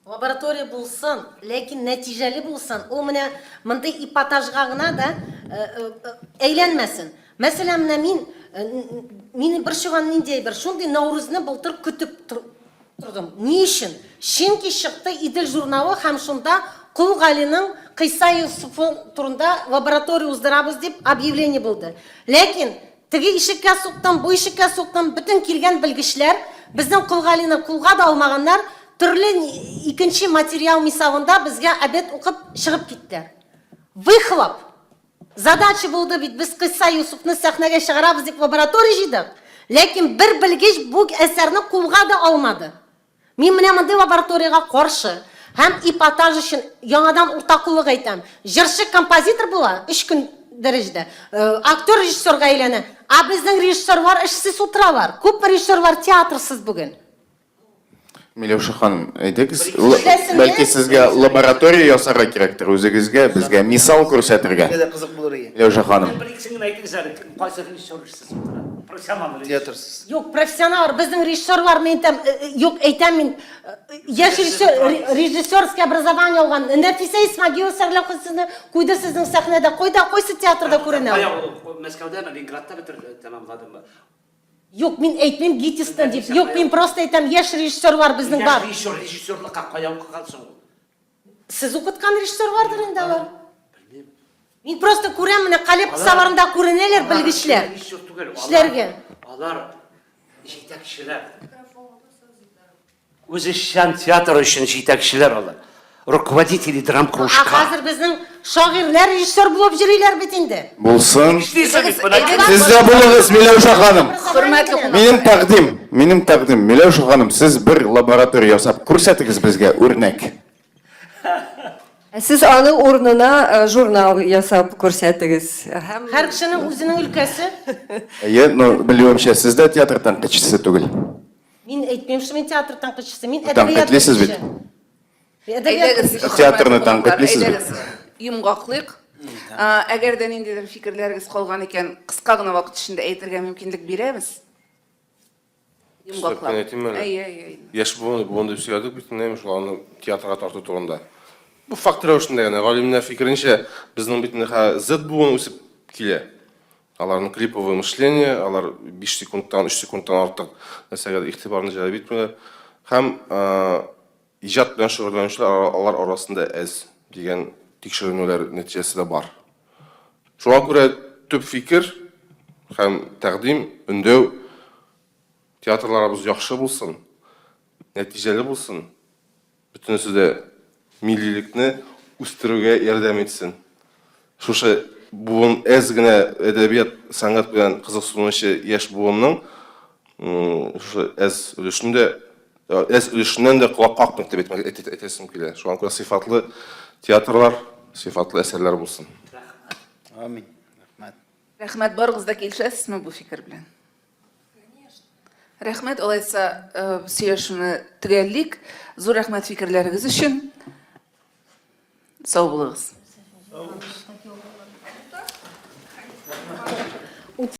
Лаборатория булсын, ләкин нәтиҗәле булсын. Ул менә мондай ипатажга гына да әйләнмәсен. Мәсәлән, менә мин бер чыган нинди бер шундый Наурызны былтыр көтеп тордым. Ни өчен? Чөнки чыкты Идел журналы һәм шунда Кул Галиның Кыйса Юсуф турында лаборатория уздырабыз дип объявление булды. Ләкин теге ишеккә суктан, бу ишеккә суктан бөтен килгән белгечләр, безнең Кул Галины кулга да алмаганнар, төрле икенче материал мисалында безгә обед укып чыгып киттеләр. Выхлоп. Задача булды бит без Кыйса Юсуфны сәхнәгә чыгарабыз дип лаборатория җыйдык. Ләкин бер белгеч бу әсәрне кулга да алмады. Мин менә мондай лабораторияга каршы һәм ипатаж өчен яңадан уртаклык әйтәм. Җырчы композитор була 3 көн дәрәҗәдә. Актер режиссерга әйләнә. А безнең режиссерлар эшсез утыралар. Күп режиссерлар театрсыз бүген. Миләүшә ханым, әйтегез, бәлки сезгә лаборатория ясарга кирәктер, үзегезгә, безгә мисал күрсәтергә. Кызык булыр иде. Миләүшә ханым. Театрсыз. Юк, профессионал, безнең режиссерлар, мен әйтәм мин, яшь режиссерское образование алган. Нәфисә Исмагилова сәрләхәсенә куйды сезнең сәхнәдә, кайсы театрда күренә? Мәскәүдә, Ленинградта бетерде, тәмамладым. Yok, мен әйтмейм Гитистен дип. Yok, мен просто әйтәм, яшь режиссер бар безнең бар. Режиссерлыкка кая укыгансың? Сез укыткан режиссер бардыр инде алар. Мен просто күрәм, менә Калеп кысаларында күренәләр белгечләр. Режиссер түгел. Эшләргә. Алар җитәкчеләр. Үзешчән театр өчен җитәкчеләр алар. Руководители драм кружка. Хәзер безнең шагыйрьләр режиссер булып йөриләр бит инде. Булсын. Сез Сіз де булыңыз, Миләүшә ханым. Хөрмәтле Минем тәкъдим, Миләүшә ханым, сез бер лаборатория ясап күрсәтегез безгә үрнәк. Сез аны урынына журнал ясап күрсәтегез. Һәр кешенең үзенең өлкәсе. Әйе, но белүемчә, сез дә театр тәнкыйтьчесе түгел. Мин әйтмәйм, что мен театр тәнкыйтьчесе, мин Тәнкыйтьлисез бит. Театрны тәнкыйтьлисез бит. Йомгаклык. Әгәр дә ниндидер фикерләрегез калган икән, кыска гына вакыт эчендә әйтергә мөмкинлек бирәбез. Кыска әйтим әле. Әйе. Яшь буын дип сөйләдек бит, нәме шуларны театрга тарту турында. Бу фактор рәвешендә генә, галимнәр фикеренчә, безнең бит зет буын үсеп килә. Аларның клиповое мышление, алар 5 секундтан, 3 секундтан артык нәрсәгә игътибарны җәлеп итмәләр. Һәм иҗат белән шөгыльләнүчеләр алар арасында әз дигән тикшеренүләр нәтиҗәсе дә бар. Шуңа күрә төп фикер һәм тәкъдим өндәү театрларыбыз яхшы булсын, нәтиҗәле булсын. Бөтенесе дә миллилекне үстерүгә ярдәм итсен. Шушы буын әз генә әдәбият, сәнгать белән кызыксынучы яшь буынның шушы әз өлешеннән дә колак кактык дип әйтәсем килә. Шуңа күрә сыйфатлы театрлар, сыйфатлы әсәрләр булсын. Амин. Рәхмәт, барыгыз да килешәсезме бу фикер белән? Рәхмәт, алайса сөйләшүне төгәллик. Зур рәхмәт фикерләрегез өчен. Сау булыгыз.